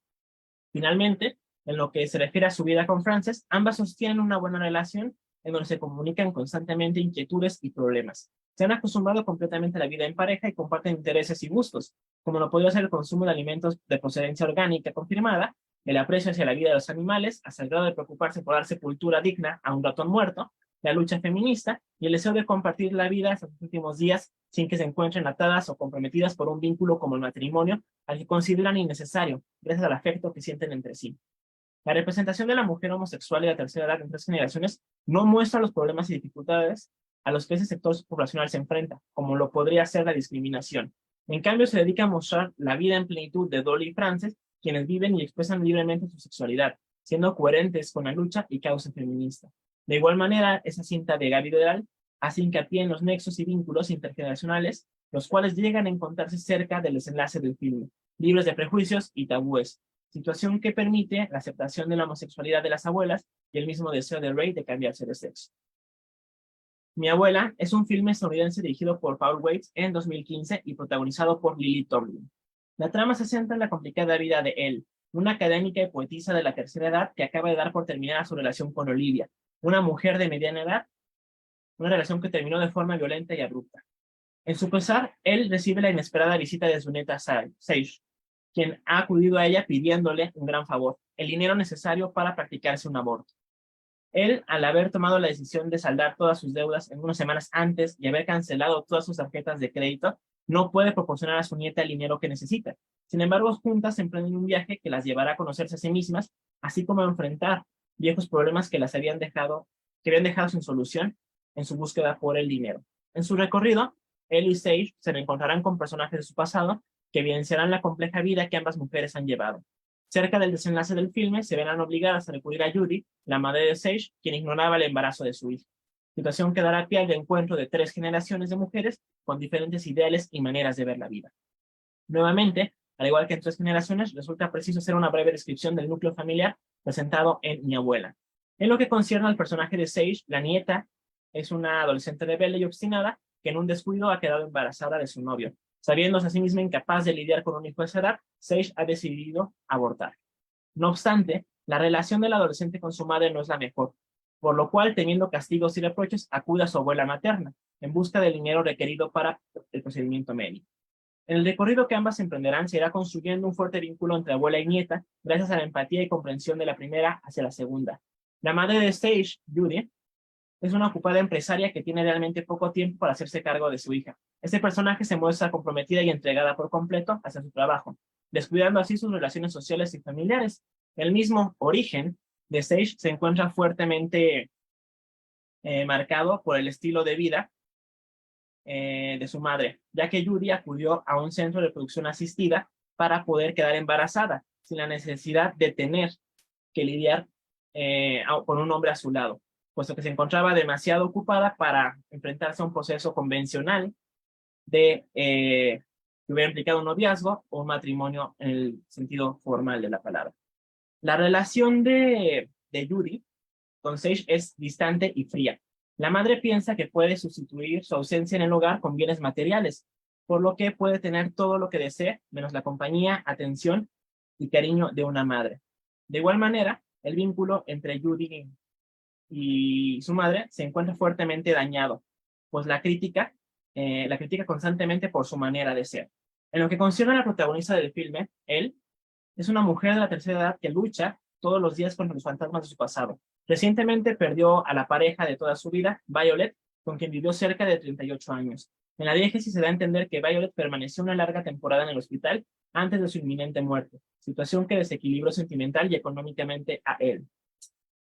Finalmente, en lo que se refiere a su vida con Frances, ambas sostienen una buena relación en donde se comunican constantemente inquietudes y problemas. Se han acostumbrado completamente a la vida en pareja y comparten intereses y gustos, como lo podría ser el consumo de alimentos de procedencia orgánica confirmada, el aprecio hacia la vida de los animales, hasta el grado de preocuparse por dar sepultura digna a un ratón muerto, la lucha feminista y el deseo de compartir la vida hasta sus últimos días sin que se encuentren atadas o comprometidas por un vínculo como el matrimonio, al que consideran innecesario, gracias al afecto que sienten entre sí. La representación de la mujer homosexual de la tercera edad en 3 generaciones no muestra los problemas y dificultades a los que ese sector poblacional se enfrenta, como lo podría ser la discriminación. En cambio, se dedica a mostrar la vida en plenitud de Dolly y Frances, quienes viven y expresan libremente su sexualidad, siendo coherentes con la lucha y causa feminista. De igual manera, esa cinta de Gaby Deral hace hincapié en los nexos y vínculos intergeneracionales, los cuales llegan a encontrarse cerca del desenlace del filme, libres de prejuicios y tabúes, situación que permite la aceptación de la homosexualidad de las abuelas y el mismo deseo de Ray de cambiarse de sexo. Mi abuela es un filme estadounidense dirigido por Paul Weitz en 2015 y protagonizado por Lily Tomlin. La trama se centra en la complicada vida de Elle, una académica y poetisa de la tercera edad que acaba de dar por terminada su relación con Olivia, una mujer de mediana edad, una relación que terminó de forma violenta y abrupta. En su pesar, él recibe la inesperada visita de su nieta Sage, quien ha acudido a ella pidiéndole un gran favor, el dinero necesario para practicarse un aborto. Él, al haber tomado la decisión de saldar todas sus deudas en unas semanas antes y haber cancelado todas sus tarjetas de crédito, no puede proporcionar a su nieta el dinero que necesita. Sin embargo, juntas emprenden un viaje que las llevará a conocerse a sí mismas, así como a enfrentar viejos problemas que habían dejado sin solución en su búsqueda por el dinero. En su recorrido, él y Sage se reencontrarán con personajes de su pasado que evidenciarán la compleja vida que ambas mujeres han llevado. Cerca del desenlace del filme, se verán obligadas a recurrir a Judy, la madre de Sage, quien ignoraba el embarazo de su hija. Situación que dará pie al encuentro de 3 generaciones de mujeres con diferentes ideales y maneras de ver la vida. Nuevamente, Al igual que en Tres generaciones, resulta preciso hacer una breve descripción del núcleo familiar presentado en Mi abuela. En lo que concierne al personaje de Sage, la nieta es una adolescente rebelde y obstinada que en un descuido ha quedado embarazada de su novio. Sabiéndose a sí misma incapaz de lidiar con un hijo de esa edad, Sage ha decidido abortar. No obstante, la relación del adolescente con su madre no es la mejor, por lo cual, temiendo castigos y reproches, acude a su abuela materna en busca del dinero requerido para el procedimiento médico. En el recorrido que ambas emprenderán se irá construyendo un fuerte vínculo entre abuela y nieta, gracias a la empatía y comprensión de la primera hacia la segunda. La madre de Sage, Judy, es una ocupada empresaria que tiene realmente poco tiempo para hacerse cargo de su hija. Este personaje se muestra comprometida y entregada por completo hacia su trabajo, descuidando así sus relaciones sociales y familiares. El mismo origen de Sage se encuentra fuertemente marcado por el estilo de vida de su madre, ya que Judy acudió a un centro de reproducción asistida para poder quedar embarazada, sin la necesidad de tener que lidiar con un hombre a su lado, puesto que se encontraba demasiado ocupada para enfrentarse a un proceso convencional de que hubiera implicado un noviazgo o un matrimonio en el sentido formal de la palabra. La relación de Judy con Sage es distante y fría. La madre piensa que puede sustituir su ausencia en el hogar con bienes materiales, por lo que puede tener todo lo que desee, menos la compañía, atención y cariño de una madre. De igual manera, el vínculo entre Judy y su madre se encuentra fuertemente dañado, pues la critica constantemente por su manera de ser. En lo que concierne a la protagonista del filme, él es una mujer de la tercera edad que lucha todos los días contra los fantasmas de su pasado. Recientemente perdió a la pareja de toda su vida, Violet, con quien vivió cerca de 38 años. En la diégesis se da a entender que Violet permaneció una larga temporada en el hospital antes de su inminente muerte, situación que desequilibró sentimental y económicamente a él.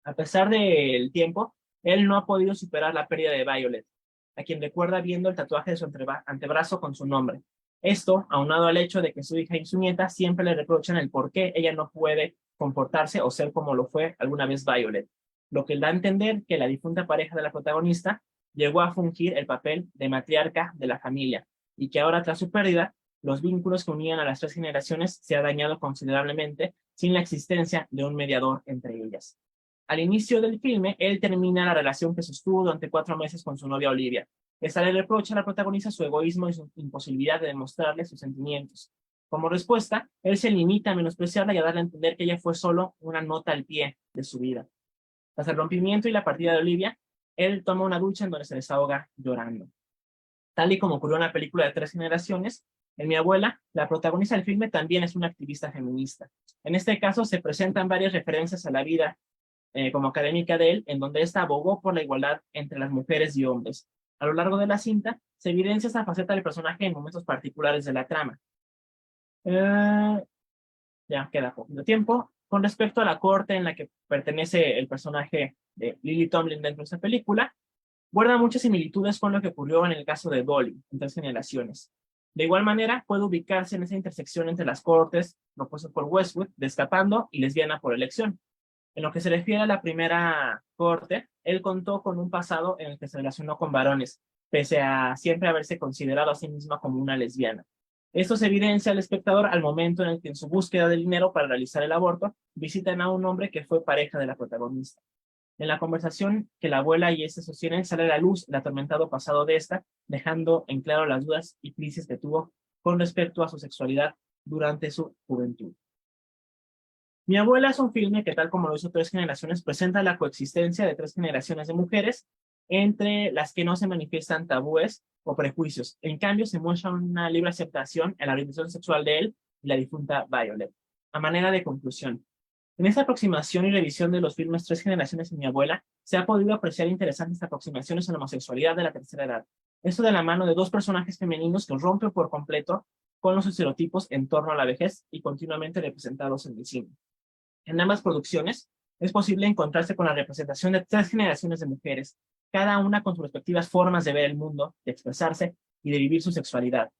A pesar del tiempo, él no ha podido superar la pérdida de Violet, a quien recuerda viendo el tatuaje de su antebrazo con su nombre. Esto, aunado al hecho de que su hija y su nieta siempre le reprochan el por qué ella no puede comportarse o ser como lo fue alguna vez Violet, lo que da a entender que la difunta pareja de la protagonista llegó a fungir el papel de matriarca de la familia, y que ahora, tras su pérdida, los vínculos que unían a las tres generaciones se ha dañado considerablemente sin la existencia de un mediador entre ellas. Al inicio del filme, él termina la relación que sostuvo durante 4 meses con su novia Olivia. Esta le reprocha a la protagonista su egoísmo y su imposibilidad de demostrarle sus sentimientos. Como respuesta, él se limita a menospreciarla y a darle a entender que ella fue solo una nota al pie de su vida. Tras el rompimiento y la partida de Olivia, él toma una ducha en donde se desahoga llorando. Tal y como ocurrió en la película de Tres generaciones, en Mi abuela, la protagonista del filme también es una activista feminista. En este caso se presentan varias referencias a la vida como académica de él, en donde ésta abogó por la igualdad entre las mujeres y hombres. A lo largo de la cinta, se evidencia esta faceta del personaje en momentos particulares de la trama. Ya queda poquito tiempo. Con respecto a la corte en la que pertenece el personaje de Lily Tomlin dentro de esta película, guarda muchas similitudes con lo que ocurrió en el caso de Dolly, en Tres generaciones. De igual manera, puede ubicarse en esa intersección entre las cortes propuestas por Westwood de Escapando y Lesbiana por elección. En lo que se refiere a la primera corte, él contó con un pasado en el que se relacionó con varones, pese a siempre haberse considerado a sí misma como una lesbiana. Esto se evidencia al espectador al momento en el que, en su búsqueda de dinero para realizar el aborto, visitan a un hombre que fue pareja de la protagonista. En la conversación que la abuela y este sostienen, sale a la luz el atormentado pasado de esta, dejando en claro las dudas y crisis que tuvo con respecto a su sexualidad durante su juventud. Mi abuela es un filme que, tal como lo hizo Tres generaciones, presenta la coexistencia de 3 generaciones de mujeres, entre las que no se manifiestan tabúes o prejuicios. En cambio, se muestra una libre aceptación en la orientación sexual de él y la difunta Violet. A manera de conclusión, en esta aproximación y revisión de los filmes Tres generaciones y Mi abuela, se ha podido apreciar interesantes aproximaciones a la homosexualidad de la tercera edad. Esto de la mano de 2 personajes femeninos que rompen por completo con los estereotipos en torno a la vejez y continuamente representados en el cine. En ambas producciones, es posible encontrarse con la representación de 3 generaciones de mujeres, cada una con sus respectivas formas de ver el mundo, de expresarse y de vivir su sexualidad.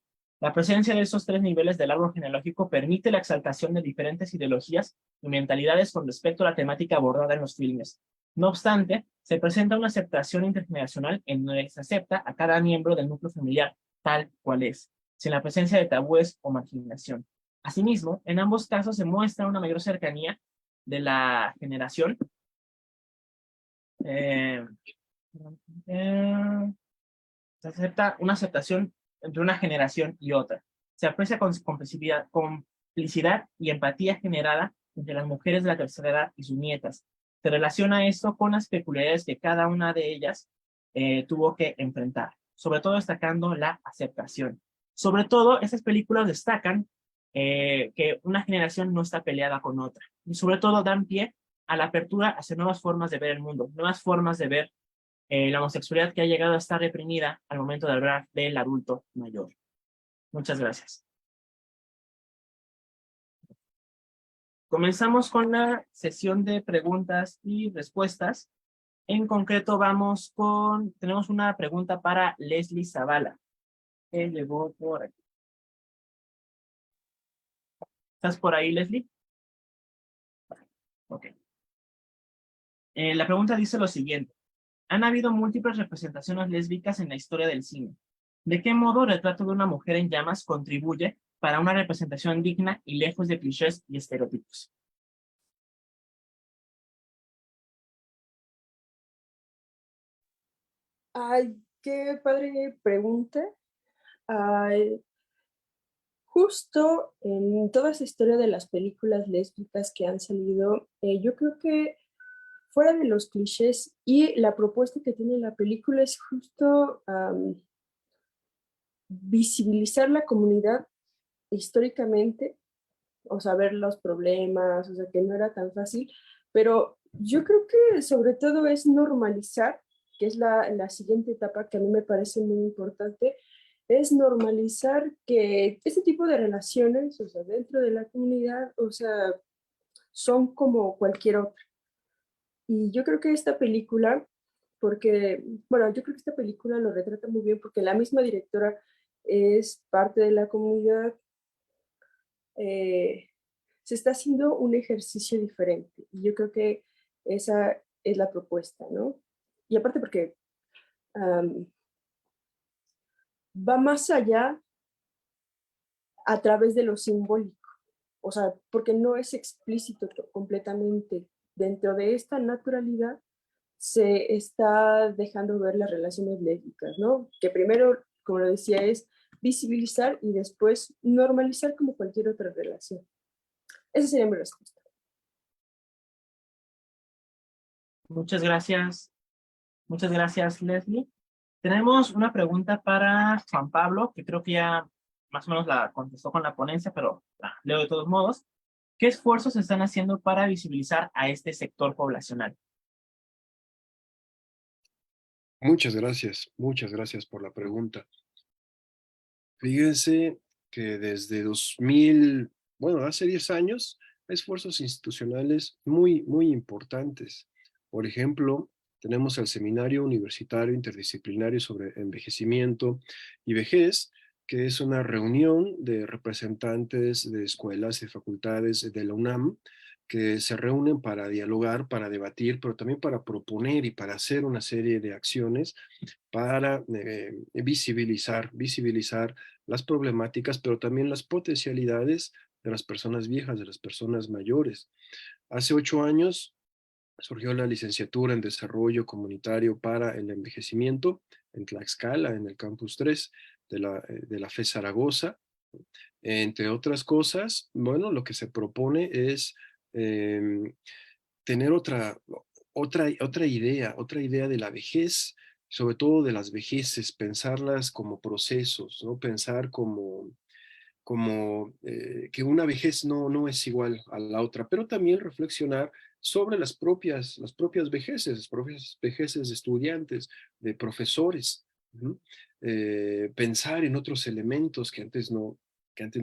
La presencia de esos 3 niveles del árbol genealógico permite la exaltación de diferentes ideologías y mentalidades con respecto a la temática abordada en los filmes. No obstante, se presenta una aceptación intergeneracional en donde se acepta a cada miembro del núcleo familiar tal cual es, sin la presencia de tabúes o marginación. Asimismo, en ambos casos se muestra una mayor cercanía de la generación. Eh, Se acepta una aceptación entre una generación y otra. Se aprecia con complicidad y empatía generada entre las mujeres de la tercera edad y sus nietas. Se relaciona esto con las peculiaridades que cada una de ellas tuvo que enfrentar, sobre todo destacando la aceptación. Sobre todo, estas películas destacan que una generación no está peleada con otra, y sobre todo dan pie a la apertura hacia nuevas formas de ver el mundo, nuevas formas de ver la homosexualidad que ha llegado a estar reprimida al momento de hablar del adulto mayor. Muchas gracias. Comenzamos con la sesión de preguntas y respuestas. En concreto, tenemos una pregunta para Leslie Zavala, que llegó por aquí. ¿Estás por ahí, Leslie? Ok. La pregunta dice lo siguiente. Han habido múltiples representaciones lésbicas en la historia del cine. ¿De qué modo el retrato de una mujer en llamas contribuye para una representación digna y lejos de clichés y estereotipos? Ay, qué padre pregunta. Ay, justo en toda esa historia de las películas lésbicas que han salido, yo creo que fuera de los clichés y la propuesta que tiene la película es justo visibilizar la comunidad históricamente, o sea, ver los problemas, o sea, que no era tan fácil, pero yo creo que sobre todo es normalizar, que es la siguiente etapa que a mí me parece muy importante, es normalizar que este tipo de relaciones, o sea, dentro de la comunidad, o sea, son como cualquier otra. Y yo creo que esta película, porque, bueno, yo creo que esta película lo retrata muy bien porque la misma directora es parte de la comunidad, eh, se está haciendo un ejercicio diferente. Y yo creo que esa es la propuesta, ¿no? Y aparte porque um, va más allá a través de lo simbólico, o sea, porque no es explícito completamente. Dentro de esta naturalidad se está dejando ver las relaciones lésbicas, ¿no? Que primero, como lo decía, es visibilizar y después normalizar como cualquier otra relación. Esa sería mi respuesta. Muchas gracias. Muchas gracias, Leslie. Tenemos una pregunta para Juan Pablo, que creo que ya más o menos la contestó con la ponencia, pero leo de todos modos. ¿Qué esfuerzos se están haciendo para visibilizar a este sector poblacional? Muchas gracias por la pregunta. Fíjense que desde 2000, bueno, hace 10 años, hay esfuerzos institucionales muy importantes. Por ejemplo, tenemos el Seminario Universitario Interdisciplinario sobre Envejecimiento y Vejez, que es una reunión de representantes de escuelas y facultades de la UNAM que se reúnen para dialogar, para debatir, pero también para proponer y para hacer una serie de acciones para visibilizar las problemáticas, pero también las potencialidades de las personas viejas, de las personas mayores. Hace 8 años surgió la licenciatura en Desarrollo Comunitario para el Envejecimiento en Tlaxcala, en el Campus 3 de la FE Zaragoza. Entre otras cosas, bueno, lo que se propone es tener otra idea de la vejez, sobre todo de las vejeces, pensarlas como procesos, ¿no? Pensar como que una vejez no es igual a la otra, pero también reflexionar sobre las propias vejeces, las propias vejeces de estudiantes, de profesores, ¿no? Pensar en otros elementos que antes no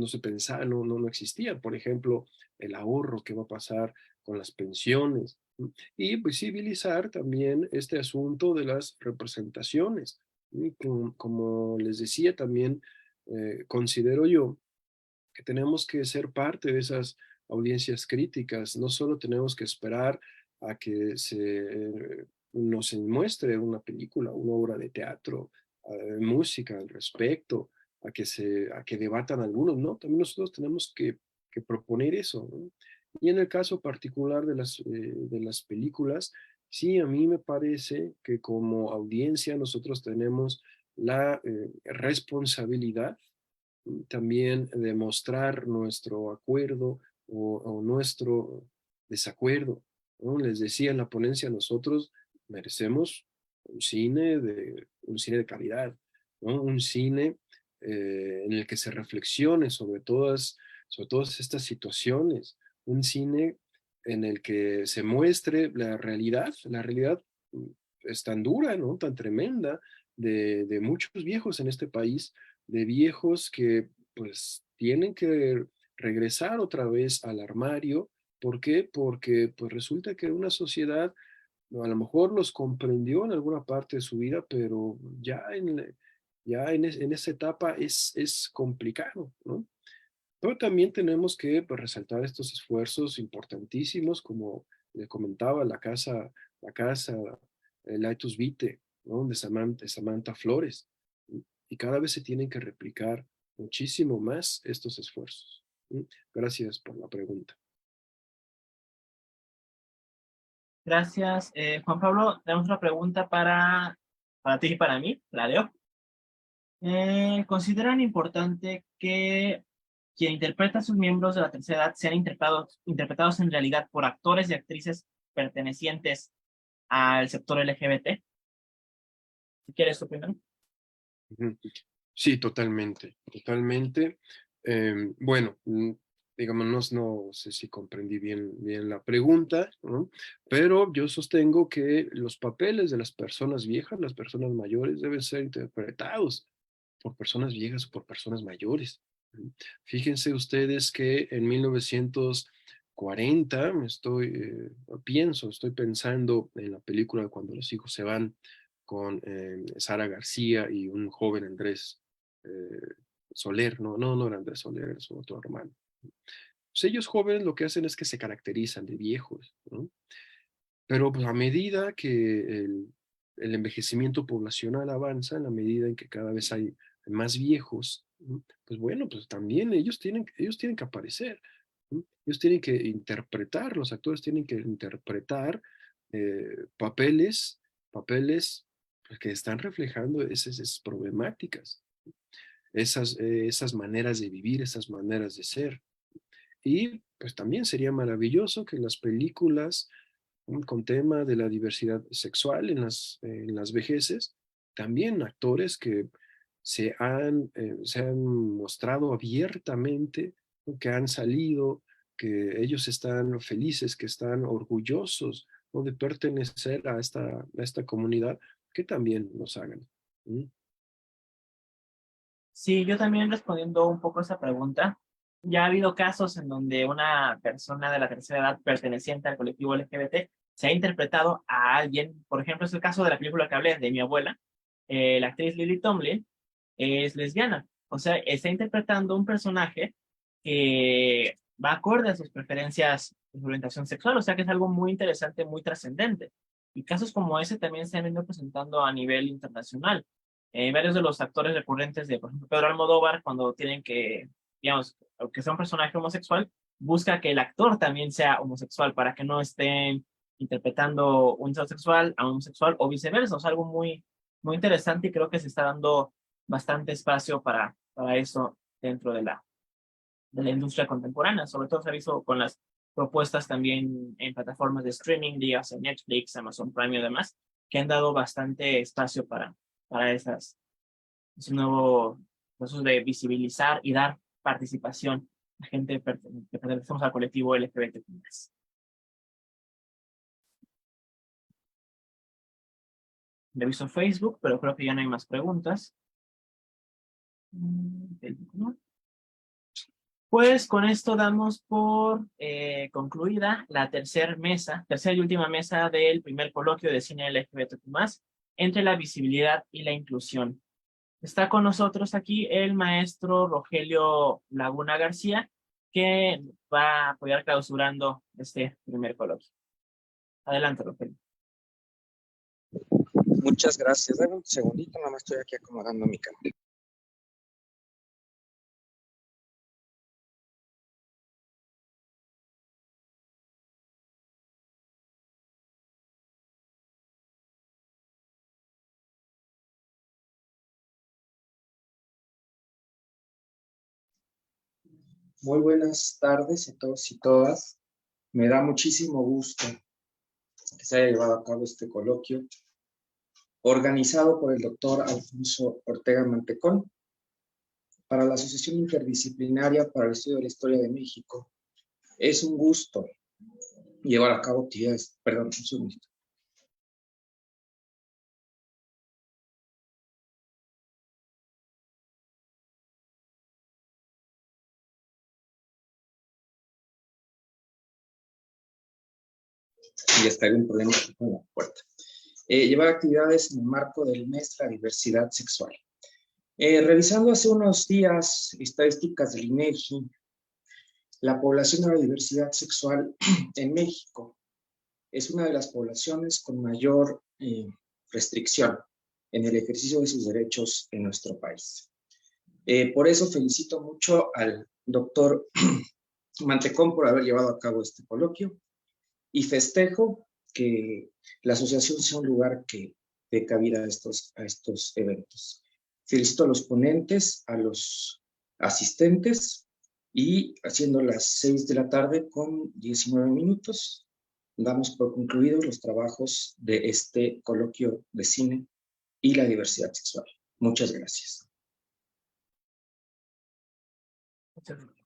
se pensaba, no existían. Por ejemplo, el ahorro, qué va a pasar con las pensiones, ¿no? Y visibilizar también este asunto de las representaciones. Y como les decía, también considero yo que tenemos que ser parte de esas audiencias críticas. No solo tenemos que esperar a que nos muestre una película, una obra de teatro, música al respecto, a que debatan algunos, ¿no? También nosotros tenemos que que proponer eso, ¿no? Y en el caso particular de las películas, sí, a mí me parece que como audiencia nosotros tenemos la responsabilidad también de mostrar nuestro acuerdo o nuestro desacuerdo, ¿no? Les decía en la ponencia, nosotros merecemos un cine de calidad, ¿no? Un cine en el que se reflexione sobre todas estas situaciones, un cine en el que se muestre la realidad mm, es tan dura, ¿no? Tan tremenda de muchos viejos en este país, de viejos que pues tienen que regresar otra vez al armario. ¿Por qué? Porque pues resulta que una sociedad a lo mejor los comprendió en alguna parte de su vida, pero en esa etapa es complicado, ¿no? Pero también tenemos que pues, resaltar estos esfuerzos importantísimos, como le comentaba, la casa Laetus Vitae, ¿no? De Samantha Flores. Y cada vez se tienen que replicar muchísimo más estos esfuerzos. Gracias por la pregunta. Gracias. Juan Pablo, tenemos una pregunta para ti y para mí, la leo. ¿Consideran importante que quien interpreta a sus miembros de la tercera edad sean interpretados en realidad por actores y actrices pertenecientes al sector LGBT? Si quieres opinar. Ujú. Sí, totalmente, totalmente. Bueno, digamos, no sé si comprendí bien la pregunta, ¿no? Pero yo sostengo que los papeles de las personas viejas, las personas mayores, deben ser interpretados por personas viejas o por personas mayores. Fíjense ustedes que en 1940, estoy pensando en la película Cuando los hijos se van, con Sara García y un joven Andrés Soler, no era Andrés Soler, era su otro hermano. Pues ellos jóvenes lo que hacen es que se caracterizan de viejos, ¿no? Pero pues, a medida que el envejecimiento poblacional avanza, en la medida en que cada vez hay más viejos, ¿no? Pues bueno, pues también ellos tienen que aparecer, ¿no? Ellos tienen que interpretar, los actores tienen que interpretar papeles pues, que están reflejando esas problemáticas, esas maneras de vivir, esas maneras de ser. Y pues también sería maravilloso que las películas con tema de la diversidad sexual en las vejeces, también actores que se han mostrado abiertamente, ¿no? Que han salido, que ellos están felices, que están orgullosos, ¿no? De pertenecer a esta comunidad, que también los hagan. ¿Mm? Sí, yo también respondiendo un poco a esa pregunta, ya ha habido casos en donde una persona de la tercera edad perteneciente al colectivo LGBT se ha interpretado a alguien, por ejemplo, es el caso de la película que hablé de mi abuela, la actriz Lily Tomlin es lesbiana, o sea, está interpretando un personaje que va acorde a sus preferencias de su orientación sexual, o sea que es algo muy interesante, muy trascendente. Y casos como ese también se han ido presentando a nivel internacional. Varios de los actores recurrentes de, por ejemplo, Pedro Almodóvar, cuando tienen que, digamos, aunque sea un personaje homosexual, busca que el actor también sea homosexual para que no estén interpretando un heterosexual a un homosexual o viceversa. O sea, algo muy interesante y creo que se está dando bastante espacio para eso dentro de la industria contemporánea. Sobre todo se ha visto con las propuestas también en plataformas de streaming, días en Netflix, Amazon Prime y demás, que han dado bastante espacio para ese nuevo proceso de visibilizar y dar participación a gente que pertenecemos al colectivo LGBT+. Reviso Facebook, pero creo que ya no hay más preguntas. Facebook, ¿no? Pues con esto damos por concluida la tercera y última mesa del primer coloquio de cine LGBTQ+, entre la visibilidad y la inclusión. Está con nosotros aquí el maestro Rogelio Laguna García, que va a apoyar clausurando este primer coloquio. Adelante, Rogelio. Muchas gracias. Dame un segundito, nada más estoy aquí acomodando mi cámara. Muy buenas tardes a todos y todas. Me da muchísimo gusto que se haya llevado a cabo este coloquio organizado por el doctor Alfonso Ortega Mantecón para la Asociación Interdisciplinaria para el Estudio de la Historia de México. Es un gusto llevar a cabo actividades. Perdón, un segundito. Y está un problema con la puerta. Llevar actividades en el marco del mes de la diversidad sexual. Revisando hace unos días estadísticas del INEGI, la población de la diversidad sexual en México es una de las poblaciones con mayor restricción en el ejercicio de sus derechos en nuestro país. Por eso felicito mucho al doctor Mantecón por haber llevado a cabo este coloquio y festejo que la asociación sea un lugar que dé cabida a estos eventos. Felicito a los ponentes, a los asistentes y haciendo las 6 de la tarde con 19 minutos, damos por concluidos los trabajos de este coloquio de cine y la diversidad sexual. Muchas gracias. Muchas gracias.